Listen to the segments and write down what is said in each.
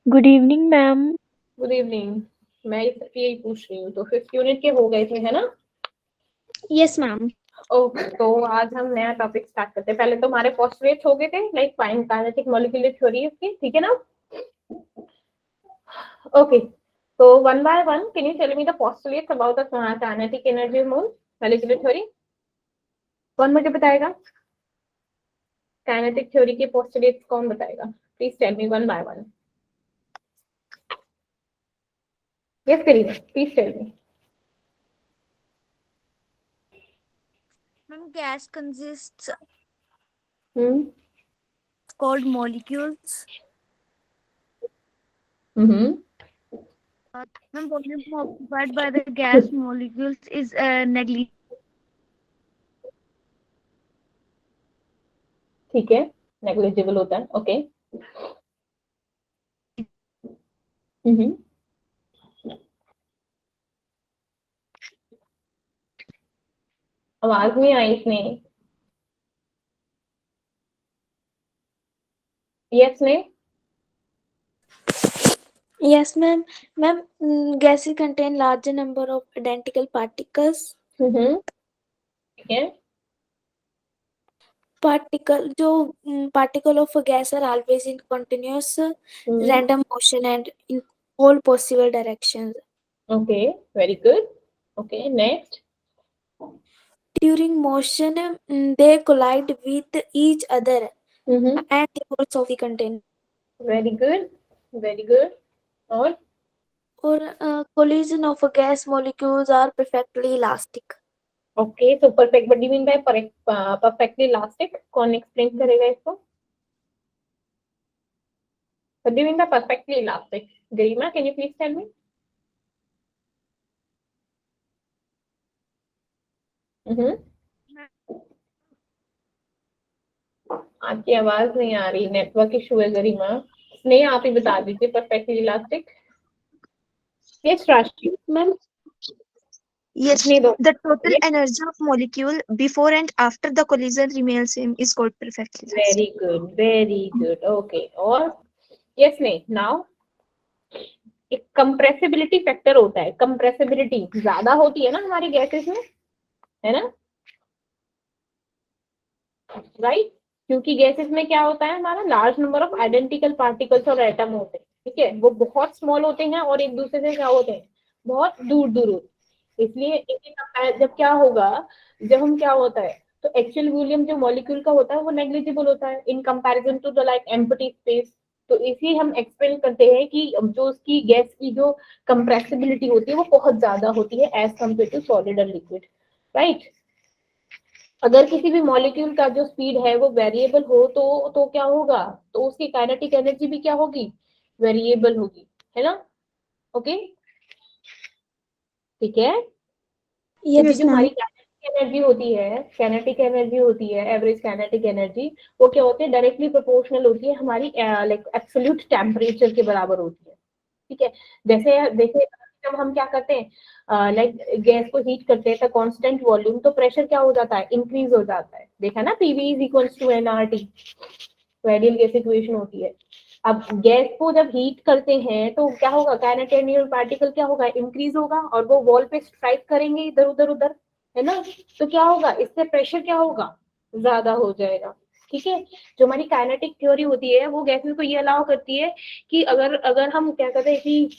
Good evening ma'am. Good evening. मैं यही पूछ रही हूँ, तो 5th यूनिट के हो गए थे, है ना? Yes ma'am. ओके, तो आज हम नया टॉपिक स्टार्ट करते हैं। पहले तो हमारे पोस्टुलेट्स हो गए थे, like fine kinetic molecular theory उसकी, ठीक है ना? ओके, तो one by one can you tell me the postulates about the kinetic energy molecular theory? कौन मुझे बताएगा? काइनेटिक थ्योरी के पोस्टुलेट्स कौन बताएगा? Please tell me one by one. Yes करिए, please tell me. Ma'am, gas consists hmm called molecules. Hmm Ma'am, volume occupied by the gas molecules is negligible. ठीक है, negligible होता है, ओके। हम्म आवाज नहीं आई इसमें। यस ने। Yes, ma'am. Ma'am, gases contain larger number of identical particles. ठीक है। Particle of a gas are always in continuous hmm random motion and in all possible directions. Okay, very good. Okay, next. During motion, they collide with each other hmm and the walls of the container. Very good, very good. और Or collision of a gas molecules are perfectly elastic. Okay, तो perfect, what do you mean by perfectly elastic? कौन explain करेगा इसको? What do you mean by perfectly elastic? Garima, can you please tell me? Hmm आपकी आवाज नहीं आ रही, network issue है गरिमा। नहीं, आप ही बता दीजिए परफेक्टली इलास्टिक। यस राशि। Ma'am, Yes, नहीं दो। the total yes, energy of molecule before and after the collision remains same is called perfectly very elastic. Good, very good, okay. और यस नहीं, नाउ एक कंप्रेसिबिलिटी फैक्टर होता है। Compressibility ज्यादा होती है ना हमारी गैसेस में, है ना? राइट, क्योंकि गैसेस में क्या होता है, हमारा large number of identical particles और एटम होते हैं, ठीक है? वो बहुत स्मॉल होते हैं और एक दूसरे से क्या होते हैं, बहुत दूर दूर होते हैं। इसलिए इनके जब क्या होगा, जब हम क्या होता है, तो एक्चुअल वॉल्यूम जो मॉलिक्यूल का होता है वो नेग्लिजिबल होता है in comparison to the like empty space. तो इसी हम एक्सप्लेन करते हैं कि जो उसकी गैस की जो कंप्रेसिबिलिटी होती है वो बहुत ज्यादा होती है एज कम्पेयर टू सॉलिड और लिक्विड, राइट? अगर किसी भी मॉलिक्यूल का जो स्पीड है वो वेरिएबल हो तो क्या होगा, तो उसकी काइनेटिक एनर्जी भी क्या होगी, वेरिएबल होगी, है ना? ओके, ठीक है। क्योंकि yes, जो ma'am. हमारी काइनेटिक एनर्जी होती है, एवरेज काइनेटिक एनर्जी, वो क्या होती है, डायरेक्टली प्रोपोर्शनल होती है हमारी लाइक एब्सोल्यूट टेम्परेचर के बराबर होती है, ठीक है? जैसे देखिए, जब हम क्या करते हैं, लाइक गैस को हीट करते हैं तो कांस्टेंट वॉल्यूम, तो प्रेशर क्या हो जाता है, इंक्रीज हो जाता है। देखा ना, PV is equals to NRT, तो आइडियल गैस इक्वेशन होती है। अब गैस को जब हीट करते हैं तो क्या होगा, काइनेटिक पार्टिकल क्या होगा, इंक्रीज होगा, और वो वॉल पे स्ट्राइक करेंगे इधर उधर उधर, है ना? तो क्या होगा, इससे प्रेशर क्या होगा, ज्यादा हो जाएगा, ठीक है? जो हमारी काइनेटिक थ्योरी होती है वो गैसेस को ये अलाउ करती है कि अगर अगर हम क्या कहते हैं कि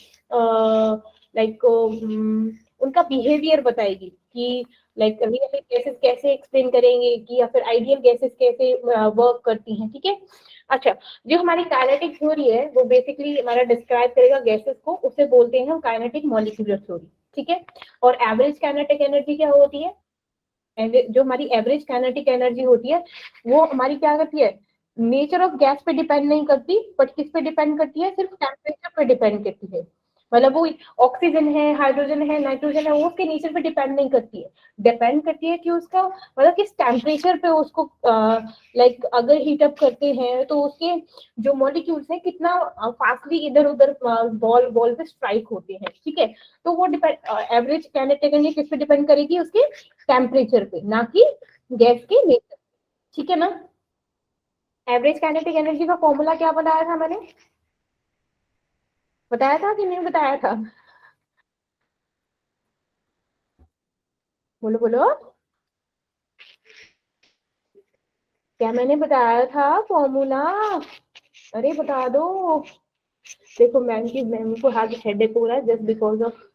लाइक उनका बिहेवियर बताएगी कि लाइक रियल गैसेस कैसे एक्सप्लेन करेंगे कि, या फिर आइडियल गैसेस कैसे वर्क करती हैं, ठीक है? अच्छा, जो हमारी काइनेटिक थ्योरी है वो बेसिकली हमारा डिस्क्राइब करेगा गैसेस को, उसे बोलते हैं हम काइनेटिक मॉलिक्यूलर थ्योरी, ठीक है? और एवरेज काइनेटिक एनर्जी क्या होती है, जो हमारी एवरेज काइनेटिक एनर्जी होती है वो हमारी क्या करती है, नेचर ऑफ गैस पे डिपेंड नहीं करती, बट किस पे डिपेंड करती है, सिर्फ टेम्परेचर पे डिपेंड करती है। मतलब वो ऑक्सीजन है, हाइड्रोजन है, नाइट्रोजन है, वो उसके नेचर पे डिपेंड नहीं करती है, डिपेंड करती है कि उसका मतलब किस टेम्परेचर पे उसको लाइक अगर हीट अप करते हैं तो उसके जो मॉलिक्यूल्स हैं कितना फास्टली इधर उधर बॉल बॉल पे स्ट्राइक होते हैं, ठीक है? तो वो डिपेंड, एवरेज काइनेटिक एनर्जी किस पे डिपेंड करेगी, उसके टेम्परेचर पे, ना कि गैस के नेचर, ठीक है ना? एवरेज काइनेटिक एनर्जी का फॉर्मूला क्या बताया था मैंने? बताया था कि नहीं बताया था? बोलो बोलो, क्या मैंने बताया था फॉर्मूला? अरे बता दो। देखो मैम को हाथ हेडेक हो रहा है जस्ट बिकॉज ऑफ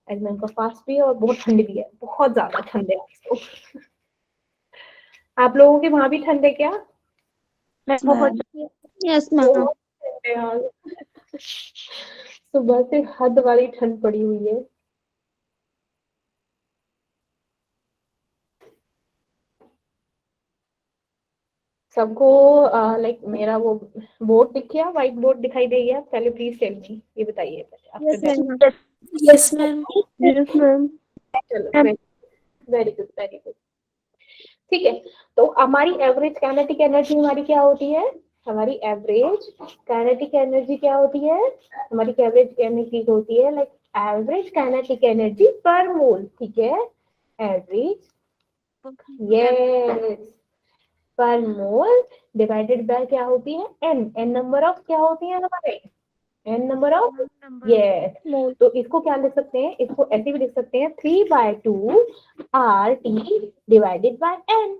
एग्जाम का फास्ट भी है और बहुत ठंड भी है, बहुत ज्यादा ठंड है आज तो। आप लोगों के वहां भी ठंड है क्या? बहुत। Yes ma'am. बहुत ठंड है यार। सुबह से हद वाली ठंड पड़ी हुई है। सबको लाइक मेरा वो बोर्ड दिख गया, व्हाइट बोर्ड दिखाई दे गया? पहले प्लीज टेल मी, ये बताइए पहले after Yes, that. ma'am. Yes ma'am. Yes, ma'am. चलो, वेरी गुड वेरी गुड। ठीक है, तो हमारी एवरेज काइनेटिक एनर्जी हमारी क्या होती है? हमारी एवरेज काइनेटिक एनर्जी क्या होती है? हमारी एवरेज एनर्जी होती है लाइक एवरेज काइनेटिक एनर्जी पर मोल। ठीक है, एवरेज, यस, पर मोल डिवाइडेड बाय क्या होती है? एन नंबर ऑफ क्या होती है हमारे? N number of, yes. तो इसको क्या लिख सकते हैं? इसको ऐसे भी लिख सकते हैं 3/2 R T divided by N.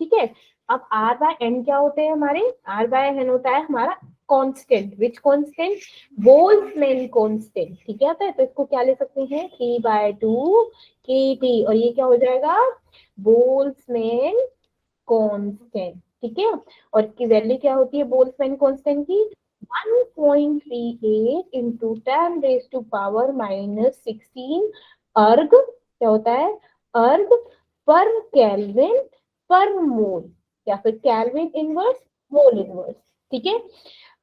ठीक है, अब आर बाय एन क्या होते हैं हमारे? आर बाय एन होता है हमारा कांस्टेंट। विच कांस्टेंट? Boltzmann constant. ठीक है, तो इसको क्या ले सकते हैं? 3/2 के टी, और ये क्या हो जाएगा? Boltzmann constant. ठीक है, और इसकी वैल्यू क्या होती है बोल्ट्जमैन कांस्टेंट की? 1.38 इंटू 10⁻⁻16 अर्ग, क्या होता है? अर्ग पर केल्विन पर मोल, या फिर केल्विन इनवर्स मोल इनवर्स। ठीक है,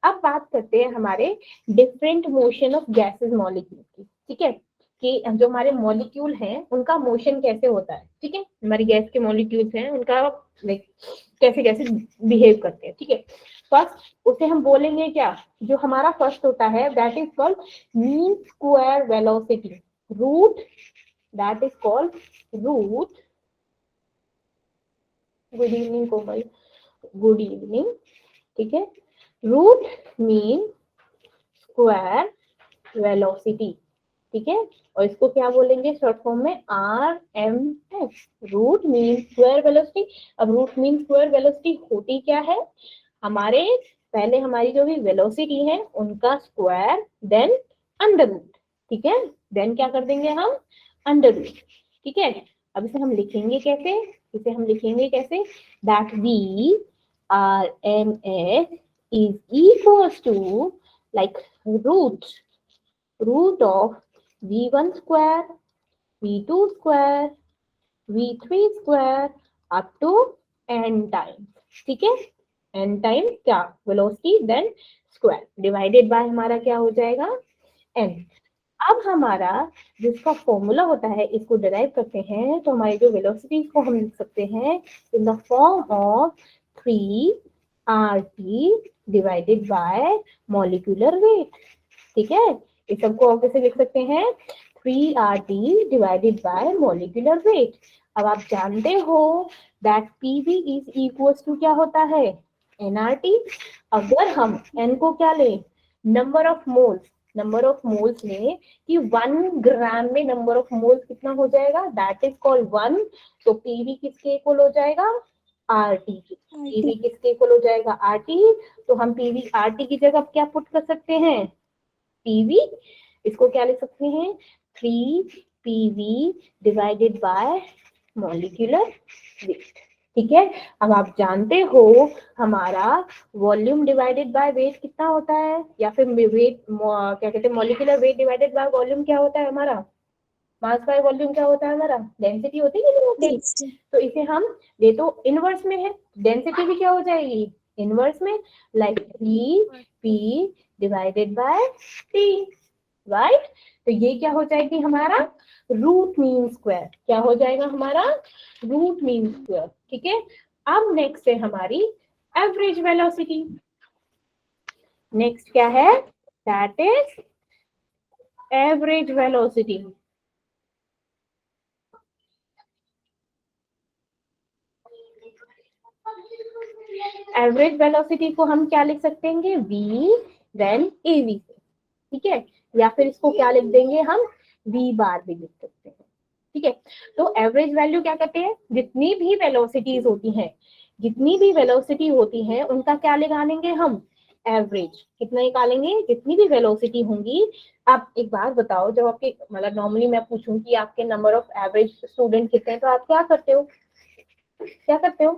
अब बात करते हैं हमारे different motion of gases molecule की। ठीक है, कि जो हमारे मॉलिक्यूल हैं उनका मोशन कैसे होता है। ठीक है, हमारी गैस के मॉलिक्यूल्स हैं उनका लाइक कैसे कैसे बिहेव करते हैं। ठीक है, फर्स्ट उसे हम बोलेंगे क्या? जो हमारा फर्स्ट होता है that is called mean square velocity, root, that is called root. Good evening Komal, good evening. ठीक है, रूट मीन स्क्वायर वेलोसिटी। ठीक है, और इसको क्या बोलेंगे शॉर्ट फॉर्म में? R M S, root mean square velocity. अब रूट मीन स्क्वायर वेलोसिटी होती क्या है? हमारे पहले हमारी जो भी वेलोसिटी है उनका स्क्वायर देन अंडर रूट। ठीक है, देन क्या कर देंगे हम? Under root. ठीक है, अब इसे हम लिखेंगे कैसे? इसे हम लिखेंगे कैसे? That V R M S is equals to like root of v1 square, v2 square, v3 square up to n times. ठीक है, n टाइम क्या? Velocity then square divided by हमारा क्या हो जाएगा? n। अब हमारा जिसका फॉर्मूला होता है इसको डिराइव करते हैं, तो हमारी जो वेलोसिटी को हम लिख सकते हैं in the form of 3 divided by molecular weight. ठीक है, इस सबको आप कैसे लिख सकते हैं? 3 डिवाइडेड बाय मॉलिक्यूलर वेट। अब आप जानते हो that PV is equals to क्या होता है? एनआरटी। अगर हम एन को क्या लें? Number of moles, number of moles में कि 1 ग्राम में नंबर ऑफ मोल्स कितना हो जाएगा? That is called 1। तो पीवी किसके इक्वल हो जाएगा? आरटी। पीवी किसके इक्वल हो जाएगा? आरटी। तो हम पीवी आरटी की जगह क्या पुट कर सकते हैं? पीवी, इसको क्या लिख सकते हैं? 3 PV divided by molecular weight. ठीक है, अब आप जानते हो हमारा वॉल्यूम डिवाइडेड बाय वेट कितना होता है, या फिर वेट क्या कहते हैं, molecular weight divided by volume क्या होता है हमारा? मास बाय वॉल्यूम क्या होता है हमारा? डेंसिटी होती है कि नहीं होती? तो इसे हम ये तो इनवर्स में है, डेंसिटी भी क्या हो जाएगी? इनवर्स में, like 3p divided by t, right? तो ये क्या हो जाएगी हमारा? Root mean square. क्या हो जाएगा हमारा? Root mean square. ठीक है, अब नेक्स्ट है हमारी एवरेज वेलोसिटी। नेक्स्ट क्या है? That is average velocity. Average velocity को हम क्या लिख सकते हैं? v देन AV से, ठीक है, या फिर इसको क्या लिख देंगे हम, V बार भी लिख सकते हैं, ठीक है। तो एवरेज वैल्यू क्या कहते हैं, जितनी भी वेलोसिटीज होती हैं, जितनी भी वेलोसिटी होती है उनका क्या निकालेंगे हम, एवरेज। कितना निकालेंगे, जितनी भी वेलोसिटी होंगी। आप एक बार बताओ, जब आपके मतलब नॉर्मली मैं पूछूं कि आपके नंबर ऑफ एवरेज स्टूडेंट कितने हैं, तो आप क्या करते हो, क्या करते हो,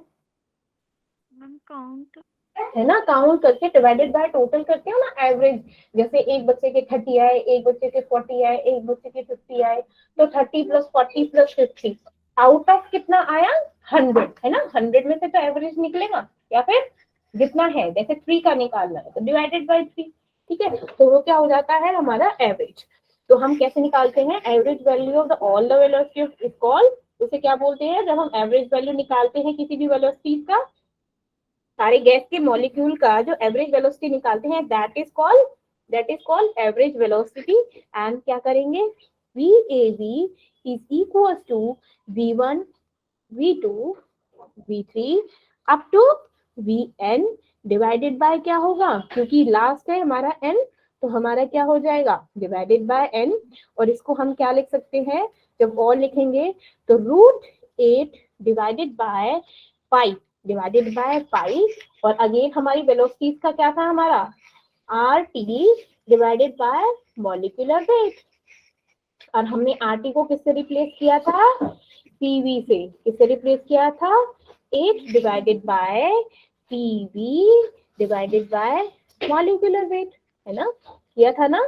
काउंट। है ना, काउंट करके डिवाइडेड बाय टोटल करते हो ना एवरेज। जैसे एक बच्चे के 30 आए, एक बच्चे के 40 आए, एक बच्चे के 50 आए, तो 30 + 40 + 50 आउट ऑफ कितना आया, 100, है ना, 100 में से तो एवरेज निकलेगा, या फिर जितना है, जैसे 3 का निकालना है तो डिवाइडेड बाय 3, ठीक है, तो वो क्या हो जाता है हमारा एवरेज। तो हम कैसे निकालते हैं, average value of the all the velocity is called, उसे क्या बोलते हैं, जब हम एवरेज वैल्यू निकालते हैं किसी भी वेलोसिटी का, सारे गैस के मॉलिक्यूल का जो एवरेज वेलोसिटी निकालते हैं, that is called average velocity. And क्या करेंगे, VAV is equal to V1 V2 V3 up to VN divided by क्या होगा, क्योंकि लास्ट है हमारा n, तो हमारा क्या हो जाएगा, डिवाइडेड बाय n। और इसको हम क्या लिख सकते हैं, जब और लिखेंगे तो √8 divided by pi, divided by pi. और अगेन हमारी वेलोसिटीज का क्या था हमारा, RT divided by molecular weight. और हमने RT को किससे रिप्लेस किया था, PV से। किससे रिप्लेस किया था, 8 divided by PV divided bye molecular weight, है ना, किया था ना।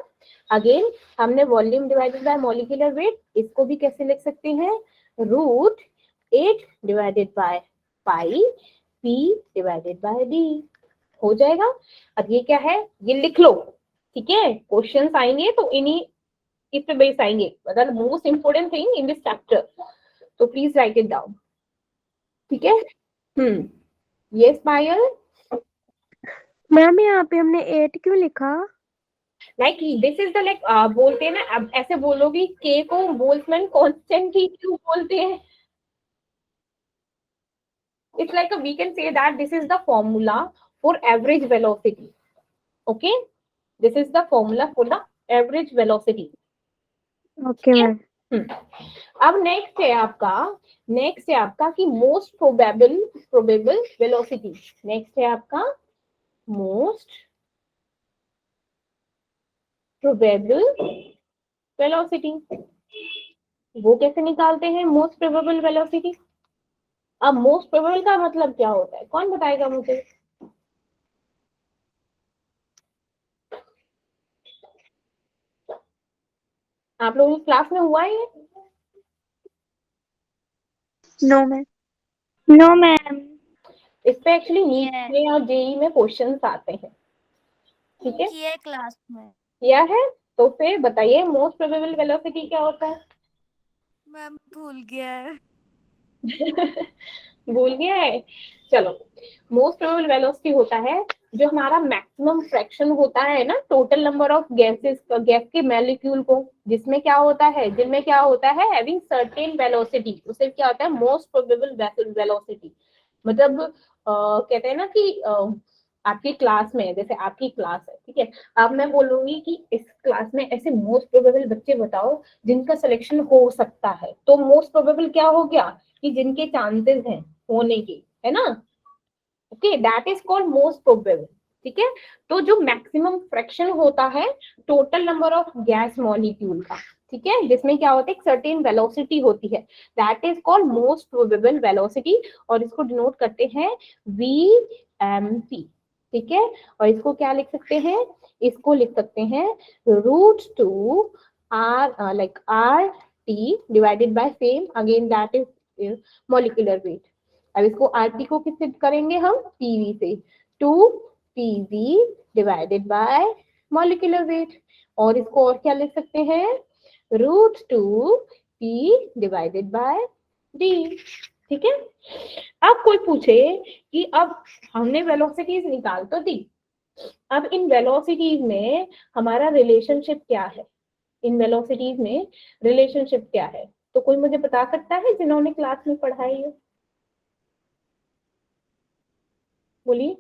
अगेन हमने volume divided by molecular weight, इसको भी कैसे लिख सकते हैं, √8 divided by pi P divided by D, हो जाएगा। अब ये क्या है, ये लिख लो, ठीक है, क्वेश्चंस आएंगे तो इन्हीं इस पे बेस आएंगे, मतलब most important thing in this chapter, तो प्लीज राइट इट डाउन, ठीक है। यस पायल, मैम यहाँ पे हमने 8 क्यों लिखा? Like this is the like बोलते हैं ना, अब ऐसे बोलोगी के को बोल्ट्जमैन कांस्टेंट ही क्यों बोलते हैं, it's like we can say that this is the formula for average velocity, okay, this is the formula for the average velocity। Okay ma'am. अब नेक्स्ट है आपका कि मोस्ट प्रोबेबल वेलोसिटी। नेक्स्ट है आपका most probable velocity. वो कैसे निकालते हैं मोस्ट प्रोबेबल वेलोसिटी। अब मोस्ट प्रोबेबल का मतलब क्या होता है, कौन बताएगा मुझे, आप लोगों की क्लास में हुआ है ये? No ma'am. No ma'am. इस पे एक्चुअली नीट में और जेई में क्वेश्चंस आते हैं, ठीक है, किया क्लास में। किया है, तो फिर बताइए मोस्ट प्रोबेबल वेलोसिटी क्या होता है। मैम भूल गया है। भूल गया है, चलो। मोस्ट प्रोबेबल वेलोसिटी होता है जो हमारा मैक्सिमम फ्रैक्शन होता है ना total number of gases, gas के मॉलिक्यूल को, जिसमें क्या होता है, जिनमें क्या होता है हैविंग सर्टेन वेलोसिटी, उसे क्या होता है मोस्ट प्रोबेबल वेलोसिटी। मतलब कहते हैं ना कि आपकी क्लास में, जैसे आपकी क्लास है, ठीक है, अब मैं बोलूंगी कि इस क्लास में ऐसे मोस्ट प्रोबेबल बच्चे बताओ जिनका सिलेक्शन हो सकता है, तो मोस्ट प्रोबेबल क्या हो गया कि जिनके चांसेस हैं होने के, है ना, okay, that is called most probable, ठीक है। तो जो मैक्सिमम फ्रैक्शन होता है total number of gas molecule का, ठीक है, जिसमें क्या होता है एक सर्टेन वेलोसिटी होती है, that is called most probable velocity. और इसको डिनोट करते हैं VMP, ठीक है। और इसको क्या लिख सकते हैं, इसको लिख सकते हैं √2 like RT divided by same, again that is molecular weight. अब इसको RT को किससे करेंगे हम, PV से, 2PV divided by molecular weight. और इसको और क्या लिख सकते हैं, √2P डिवाइडेड बाय D, ठीक है। अब कोई पूछे कि अब हमने वेलोसिटीज निकाल तो दी, अब इन वेलोसिटीज में हमारा रिलेशनशिप क्या है, इन वेलोसिटीज में रिलेशनशिप क्या है, तो कोई मुझे बता सकता है जिन्होंने क्लास में पढ़ाई है, बोलिए।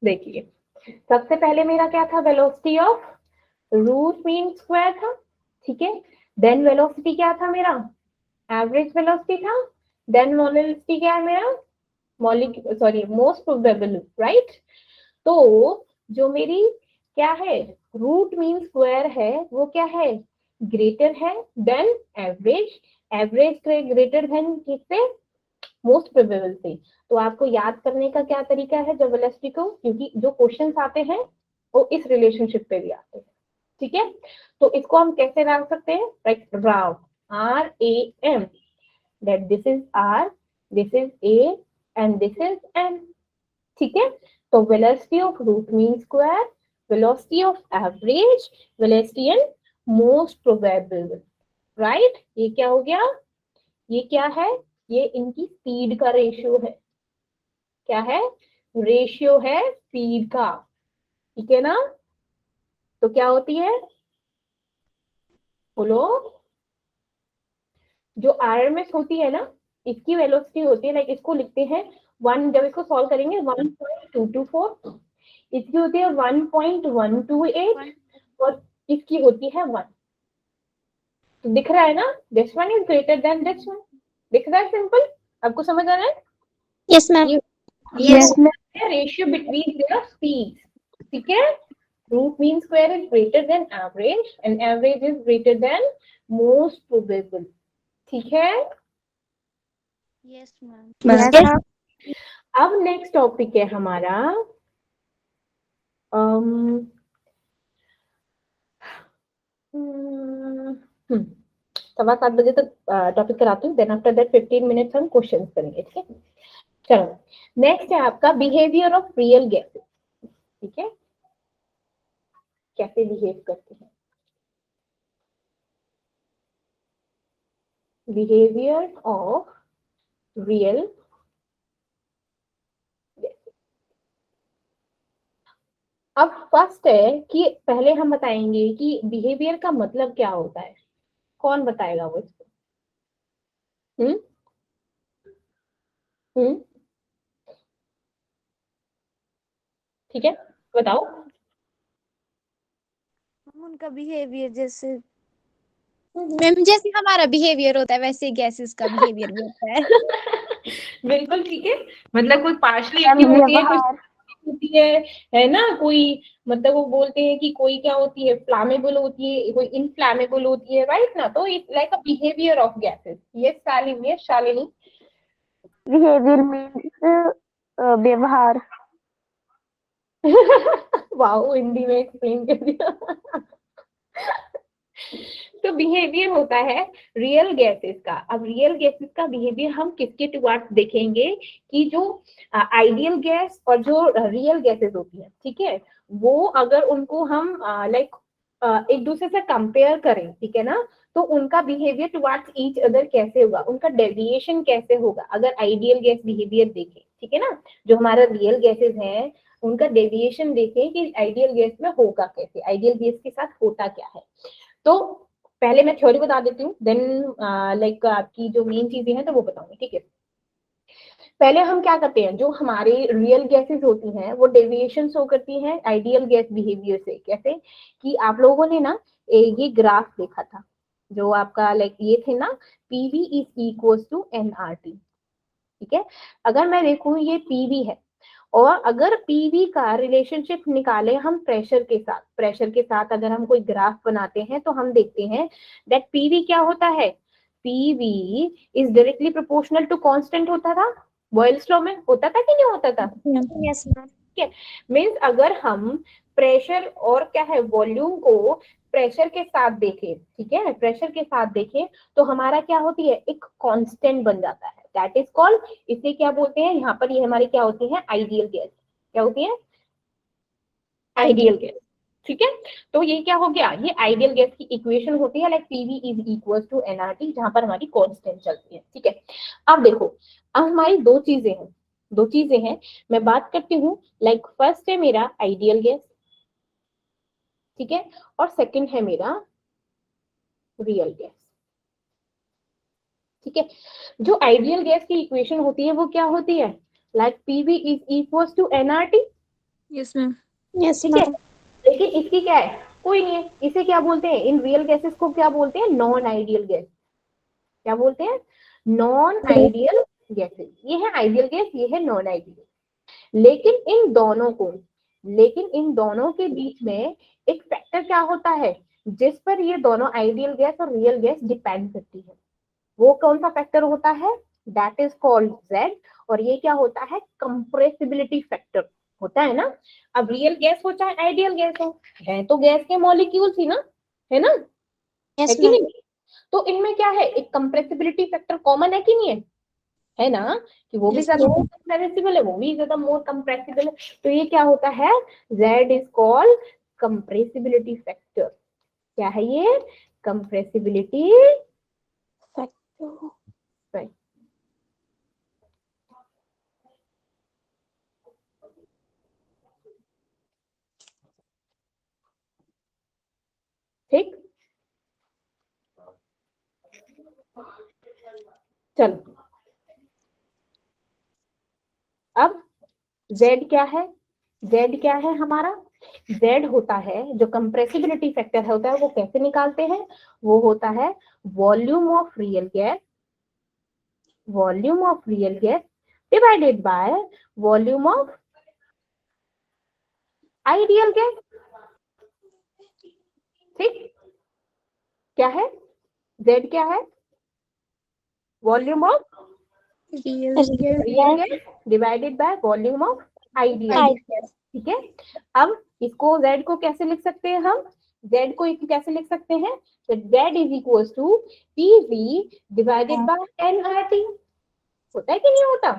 देखिए, सबसे पहले मेरा क्या था, velocity of root mean square था, ठीक है। देन वेलोसिटी क्या था मेरा, एवरेज वेलोसिटी था। देन वेलोसिटी क्या है मेरा, मोस्ट प्रोबेबल, राइट। तो जो मेरी क्या है, रूट मीन स्क्वायर है, वो क्या है, ग्रेटर है than average. Average greater than किससे, मोस्ट प्रोबेबल से। तो आपको याद करने का क्या तरीका है जब वेलोसिटी को, क्योंकि जो क्वेश्चंस आते हैं वो इस रिलेशनशिप पे भी आते हैं, ठीक है। तो इसको हम कैसे रख सकते हैं, right, Rao, RAM, that this is R, this is A and this is N, ठीक है। तो velocity of root mean square, velocity of average, velocity and most probable, right। ये क्या हो गया, ये क्या है, ये इनकी स्पीड का रेशियो है, क्या है, रेशियो है स्पीड का, ठीक है ना। तो क्या होती है, बोलो, जो आरएमएस होती है ना, इसकी वेलोसिटी होती है, लाइक इसको लिखते हैं 1, जब इसको सॉल्व करेंगे 1.224, इसकी होती है 1.128 और इसकी होती है 1। तो दिख रहा है ना, this one is greater than this one, दिख रहा है, सिंपल, आपको समझ आ रहा है। Yes ma'am. Yes. Ratio between their speed, ठीक है। Root mean square is greater than average and average is greater than most probable, ठीक है। Yes ma'am. Yes, ma'am. अब नेक्स्ट टॉपिक है हमारा सवा 7 बजे तक टॉपिक कराती हूँ, देन आफ्टर दैट 15 मिनट्स हम क्वेश्चंस करेंगे, ठीक है। चलो, नेक्स्ट है आपका बिहेवियर ऑफ रियल गैसेस, ठीक है, कैसे बिहेव करते हैं, बिहेवियर ऑफ रियल। अब फर्स्ट है कि पहले हम बताएंगे कि बिहेवियर का मतलब क्या होता है, कौन बताएगा वो इसको, ठीक है, बताओ। उनका बिहेवियर जैसे मैम जैसे हमारा बिहेवियर होता है वैसे गैसेस का बिहेवियर भी होता है। बिल्कुल ठीक है, मतलब कोई पार्शली एक्टिव होती है, कोई होती है ना, कोई मतलब वो बोलते हैं कि कोई क्या होती है, फ्लामेबल होती है, कोई इनफ्लामेबल होती है, राइट ना। तो it's like a behaviour of gases. Yes Shalini, yes Shalini. Behaviour means व्यवहार। वाओ, हिंदी में एक्सप्लेन कर दिया। तो बिहेवियर होता है रियल गैसेस का। अब रियल गैसेस का बिहेवियर हम किसके टुवर्ड्स देखेंगे कि जो आइडियल गैस और जो रियल गैसेस होती है, ठीक है, वो अगर उनको हम लाइक एक दूसरे से कंपेयर करें, ठीक है ना, तो उनका बिहेवियर टुवर्ड्स ईच अदर कैसे होगा, उनका डेविएशन कैसे होगा। अगर आइडियल गैस बिहेवियर देखें, ठीक है ना, जो हमारा रियल गैसेस हैं उनका डेविएशन देखें कि आइडियल गैस में होगा कैसे, आइडियल गैस के साथ होता क्या है। तो पहले मैं थ्योरी बता देती हूँ, देन लाइक आपकी जो मेन चीजें हैं तो वो बताऊंगी, ठीक है। पहले हम क्या करते हैं, जो हमारे रियल गैसेस होती हैं वो डेविएशन शो करती हैं आइडियल गैस बिहेवियर से। कैसे कि आप लोगों ने ना ये ग्राफ देखा था, जो आपका लाइक ये थे ना, PV is equal to nRT, ठीक है। अगर मैं देखूं ये PV है और अगर PV का रिलेशनशिप निकाले हम प्रेशर के साथ अगर हम कोई ग्राफ बनाते हैं तो हम देखते हैं दैट PV क्या होता है, PV is directly proportional to constant होता था, बॉयल्स लॉ में होता था कि नहीं होता था। Yes ma'am. ठीक है, मीन्स अगर हम प्रेशर और क्या है वॉल्यूम को प्रेशर के साथ देखें, ठीक है, प्रेशर के साथ देखें तो हमारा क्या होती है, एक कांस्टेंट बन जाता है, दैट इज कॉल्ड, इसे क्या बोलते हैं यहाँ पर, ये हमारी क्या होती है, आइडियल गैस। क्या होती है, आइडियल गैस, ठीक है। तो ये क्या हो गया, ये आइडियल गैस की इक्वेशन होती है, like PV is equal to nRT, जहां पर हमारी कांस्टेंट चलती है, ठीक है। अब देखो, अब हमारी दो चीजें हैं, दो चीजें हैं। मैं बात करती हूँ लाइक फर्स्ट है मेरा आइडियल गैस, ठीक है, और सेकंड है मेरा रियल गैस, ठीक है। जो आइडियल गैस की इक्वेशन होती है वो क्या होती है, like PV is equal to NRT, yes ma'am. Yes ठीक है। लेकिन इसकी क्या है, कोई नहीं है। इसे क्या बोलते हैं, इन रियल गैसेस को क्या बोलते हैं, नॉन आइडियल गैस। क्या बोलते हैं, नॉन आइडियल गैसेस। ये है आइडियल गैस, ये है नॉन आइडियल। लेकिन इन दोनों के बीच में एक फैक्टर क्या होता है जिस पर ये दोनों आइडियल गैस और रियल गैस डिपेंड करती है। वो कौन सा फैक्टर होता है, दैट इज कॉल्ड Z। और ये क्या होता है, कंप्रेसिबिलिटी फैक्टर होता है ना। अब रियल गैस हो चाहे आइडियल गैस हो, है तो गैस के मॉलिक्यूल्स ही ना, है ना, है यस कि मैम। नहीं। तो इनमें क्या है, एक कंप्रेसिबिलिटी फैक्टर कॉमन है कि नहीं है ना, कि वो भी Yes, ज्यादा मोर कंप्रेसिबल है, वो भी ज्यादा मोर कंप्रेसिबल है। तो ये क्या होता है, Z is called compressibility factor. क्या है ये, कंप्रेसिबिलिटी फैक्टर। ठीक, चलो अब Z क्या है, Z क्या है हमारा, Z होता है जो कंप्रेसिबिलिटी फैक्टर होता है वो कैसे निकालते हैं, वो होता है volume of real gas, volume of real gas divided by volume of ideal gas. ठीक, क्या है, Z क्या है, volume of real real gas divided by volume of ideal gas, ठीक है। अब इसको Z को कैसे लिख सकते हैं हम, Z को कैसे लिख सकते हैं, तो Z is equal to PV divided by nRT, होता है कि नहीं होता,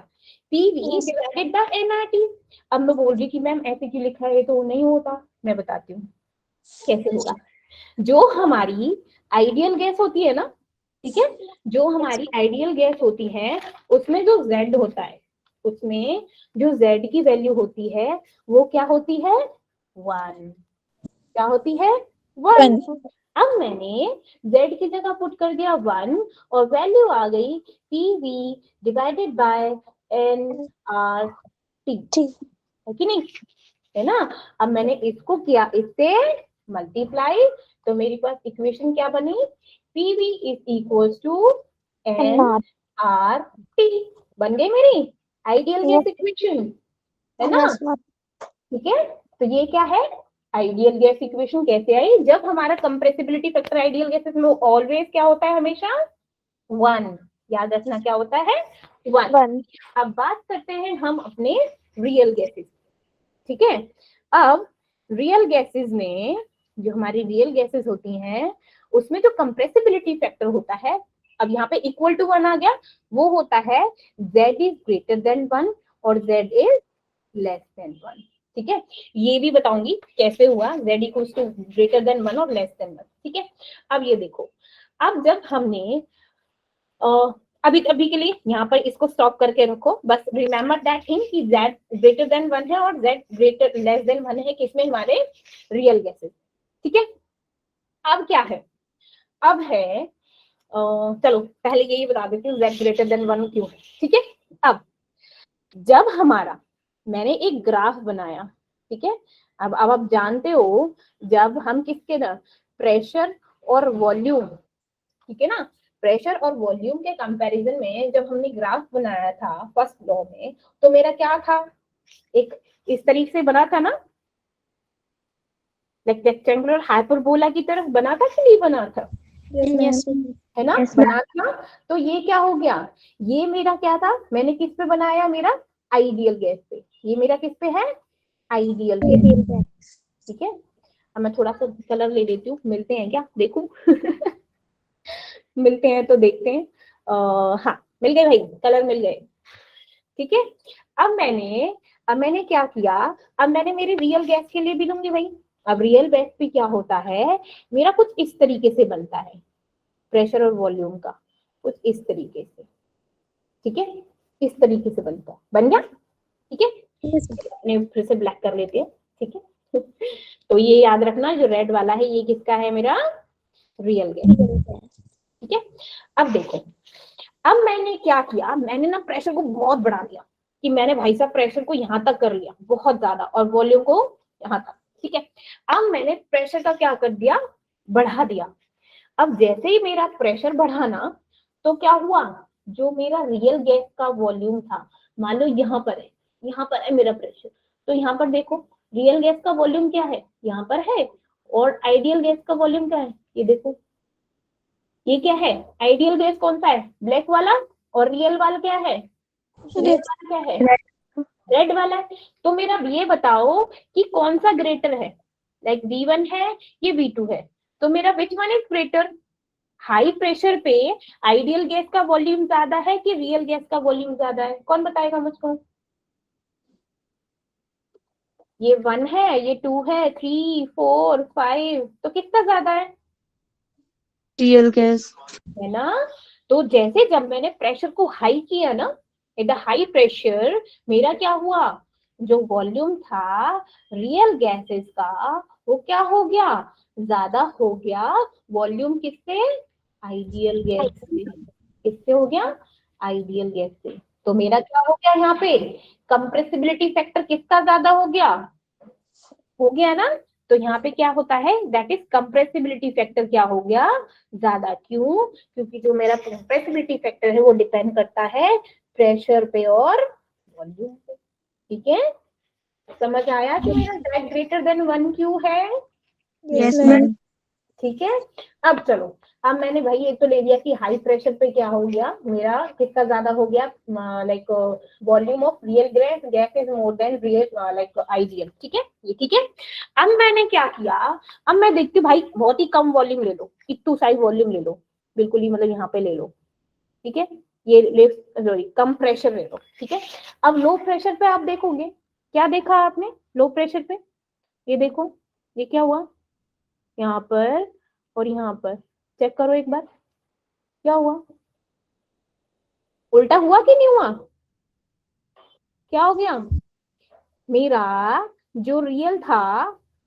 PV डिवाइडेड बाय nRT। अब मैं बोल रही कि मैम ऐसे क्यों लिखा है, तो नहीं होता, मैं बताती हूँ कैसे होगा। जो हमारी आइडियल गैस होती है ना, ठीक है, जो हमारी आइडियल गैस होती है उसमें जो Z होता है, उसमें जो Z की वैल्यू होती है वो क्या होती है, 1। क्या होती है, 1। अब मैंने Z की जगह पुट कर दिया 1 और वैल्यू आ गई PV डिवाइडेड बाय nRT, है कि नहीं, है ना। अब मैंने इसको किया इससे मल्टीप्लाई, तो मेरे पास इक्वेशन क्या बनी, PV is equal to nRT, बन गई मेरी आइडियल गैस इक्वेशन, है ना। ठीक है, तो ये क्या है, आइडियल गैस इक्वेशन कैसे आई, जब हमारा कंप्रेसिबिलिटी फैक्टर आइडियल गैसेस में ऑलवेज क्या होता है, हमेशा 1। याद रखना क्या होता है, 1। अब बात करते हैं हम अपने रियल गैसेस, ठीक है। अब रियल गैसेस में, जो हमारी रियल गैसेस होती हैं उसमें जो कंप्रेसिबिलिटी फैक्टर होता है, अब यहाँ पे इक्वल टू 1 आ गया, वो होता है Z इज ग्रेटर देन 1 और Z इज लेस देन 1, ठीक है। ये भी बताऊंगी कैसे हुआ Z equal to greater than 1 और लेस देन 1, ठीक है। अब ये देखो, अब जब हमने अभी के लिए यहाँ पर इसको स्टॉप करके रखो, बस रिमेम्बर दैट थिंग कि Z ग्रेटर देन 1 है और Z ग्रेटर लेस देन 1 है, किसमें, हमारे रियल गैसेस, ठीक है। अब क्या है, अब है चलो पहले यही बता देती हूँ Z ग्रेटर देन 1 क्यों है, ठीक है। अब जब हमारा, मैंने एक ग्राफ बनाया, ठीक है। अब आप जानते हो जब हम किसके ना, प्रेशर और वॉल्यूम, ठीक है ना, प्रेशर और वॉल्यूम के कंपैरिजन में जब हमने ग्राफ बनाया था फर्स्ट लॉ में, तो मेरा क्या था, एक इस तरीके से बना था ना, लाइक रेक्टेंगुलर हाइपरबोला की तरफ बना था कि नहीं बना था, है ना, बना था। तो ये क्या हो गया, ये मेरा क्या था, मैंने किस पे बनाया, मेरा आइडियल गैस पे, ये मेरा किस पे है, आइडियल गैस, ठीक है। अब मैं थोड़ा सा कलर ले लेती हूँ, मिलते हैं क्या, देखूं मिलते हैं तो देखते हैं, हाँ मिल गए भाई, कलर मिल गए, ठीक है। अब मैंने क्या किया, अब मैंने मेरे रियल गैस के लिए भी लूंगी भाई। अब रियल गैस भी क्या होता है, मेरा कुछ इस तरीके से बनता है, प्रेशर और वॉल्यूम का कुछ इस तरीके से, ठीक है। इस तरीके से बनता है, बन गया, ठीक है। अपने फिर से ब्लैक कर लेते हैं, ठीक है। तो ये याद रखना, जो रेड वाला है ये किसका है, मेरा रियल गैस, ठीक है। अब देखो, अब मैंने क्या किया, मैंने ना प्रेशर को बहुत बढ़ा दिया, कि मैंने भाई साहब प्रेशर को यहाँ तक कर लिया बहुत ज्यादा, और वॉल्यूम को यहाँ तक, ठीक है। अब मैंने प्रेशर का क्या कर दिया, बढ़ा दिया। अब जैसे ही मेरा प्रेशर बढ़ा ना, तो क्या हुआ, जो मेरा रियल गैस का वॉल्यूम था, मान लो यहाँ पर है मेरा प्रेशर, तो यहाँ पर देखो रियल गैस का वॉल्यूम क्या है, यहाँ पर है, और आइडियल गैस का वॉल्यूम क्या है, ये देखो, ये क्या है, आइडियल गैस कौन सा है, ब्लैक वाला, और रियल वाला क्या है, रियल वाला क्या है, रेड वाला है। तो मेरा ये बताओ कि कौन सा ग्रेटर है, लाइक V1 है, ये V2 है, तो मेरा which one is greater, high pressure पे आइडियल गैस का वॉल्यूम ज्यादा है कि रियल गैस का वॉल्यूम ज्यादा है, कौन बताएगा मुझको। ये 1 है, ये 2 है, 3 4 5, तो किसका ज्यादा है, रियल गैस। है ना। तो जैसे जब मैंने प्रेशर को हाई किया ना, एट द हाई प्रेशर, मेरा क्या हुआ, जो वॉल्यूम था रियल गैसेस का, वो क्या हो गया, ज्यादा हो गया, वॉल्यूम किससे, आइडियल गैस से, किससे हो गया, आइडियल गैस से। तो मेरा क्या हो गया, यहाँ पे कंप्रेसिबिलिटी फैक्टर किसका ज्यादा हो गया ना। तो यहाँ पे क्या होता है, दैट इज कंप्रेसिबिलिटी फैक्टर क्या हो गया, ज्यादा। क्यों, क्योंकि जो मेरा कंप्रेसिबिलिटी फैक्टर है वो डिपेंड करता है प्रेशर पे और वॉल्यूम पे, ठीक है। समझ आया कि मेरा दैट ग्रेटर देन 1 क्यों है, यस मैम। ठीक है। अब चलो, अब मैंने भाई एक तो ले लिया कि हाई प्रेशर पे क्या हो गया, मेरा किसका ज्यादा हो गया, like volume of real gas is more than real like ideal, ठीक है, ये ठीक है। अब मैंने क्या किया, अब मैं देखती हूँ भाई बहुत ही कम वॉल्यूम ले लो, इतू साइज वॉल्यूम ले लो, बिल्कुल ही मतलब यहाँ पे ले लो, ठीक है, ये ले, सॉरी कम प्रेशर ले लो, ठीक है। अब लो प्रेशर पे आप देखोगे, क्या देखा आपने लो प्रेशर पे, ये देखो, ये क्या हुआ, यहाँ पर और यहाँ पर, चेक करो एक बार, क्या हुआ, उल्टा हुआ कि नहीं हुआ, क्या हो गया, मेरा जो रियल था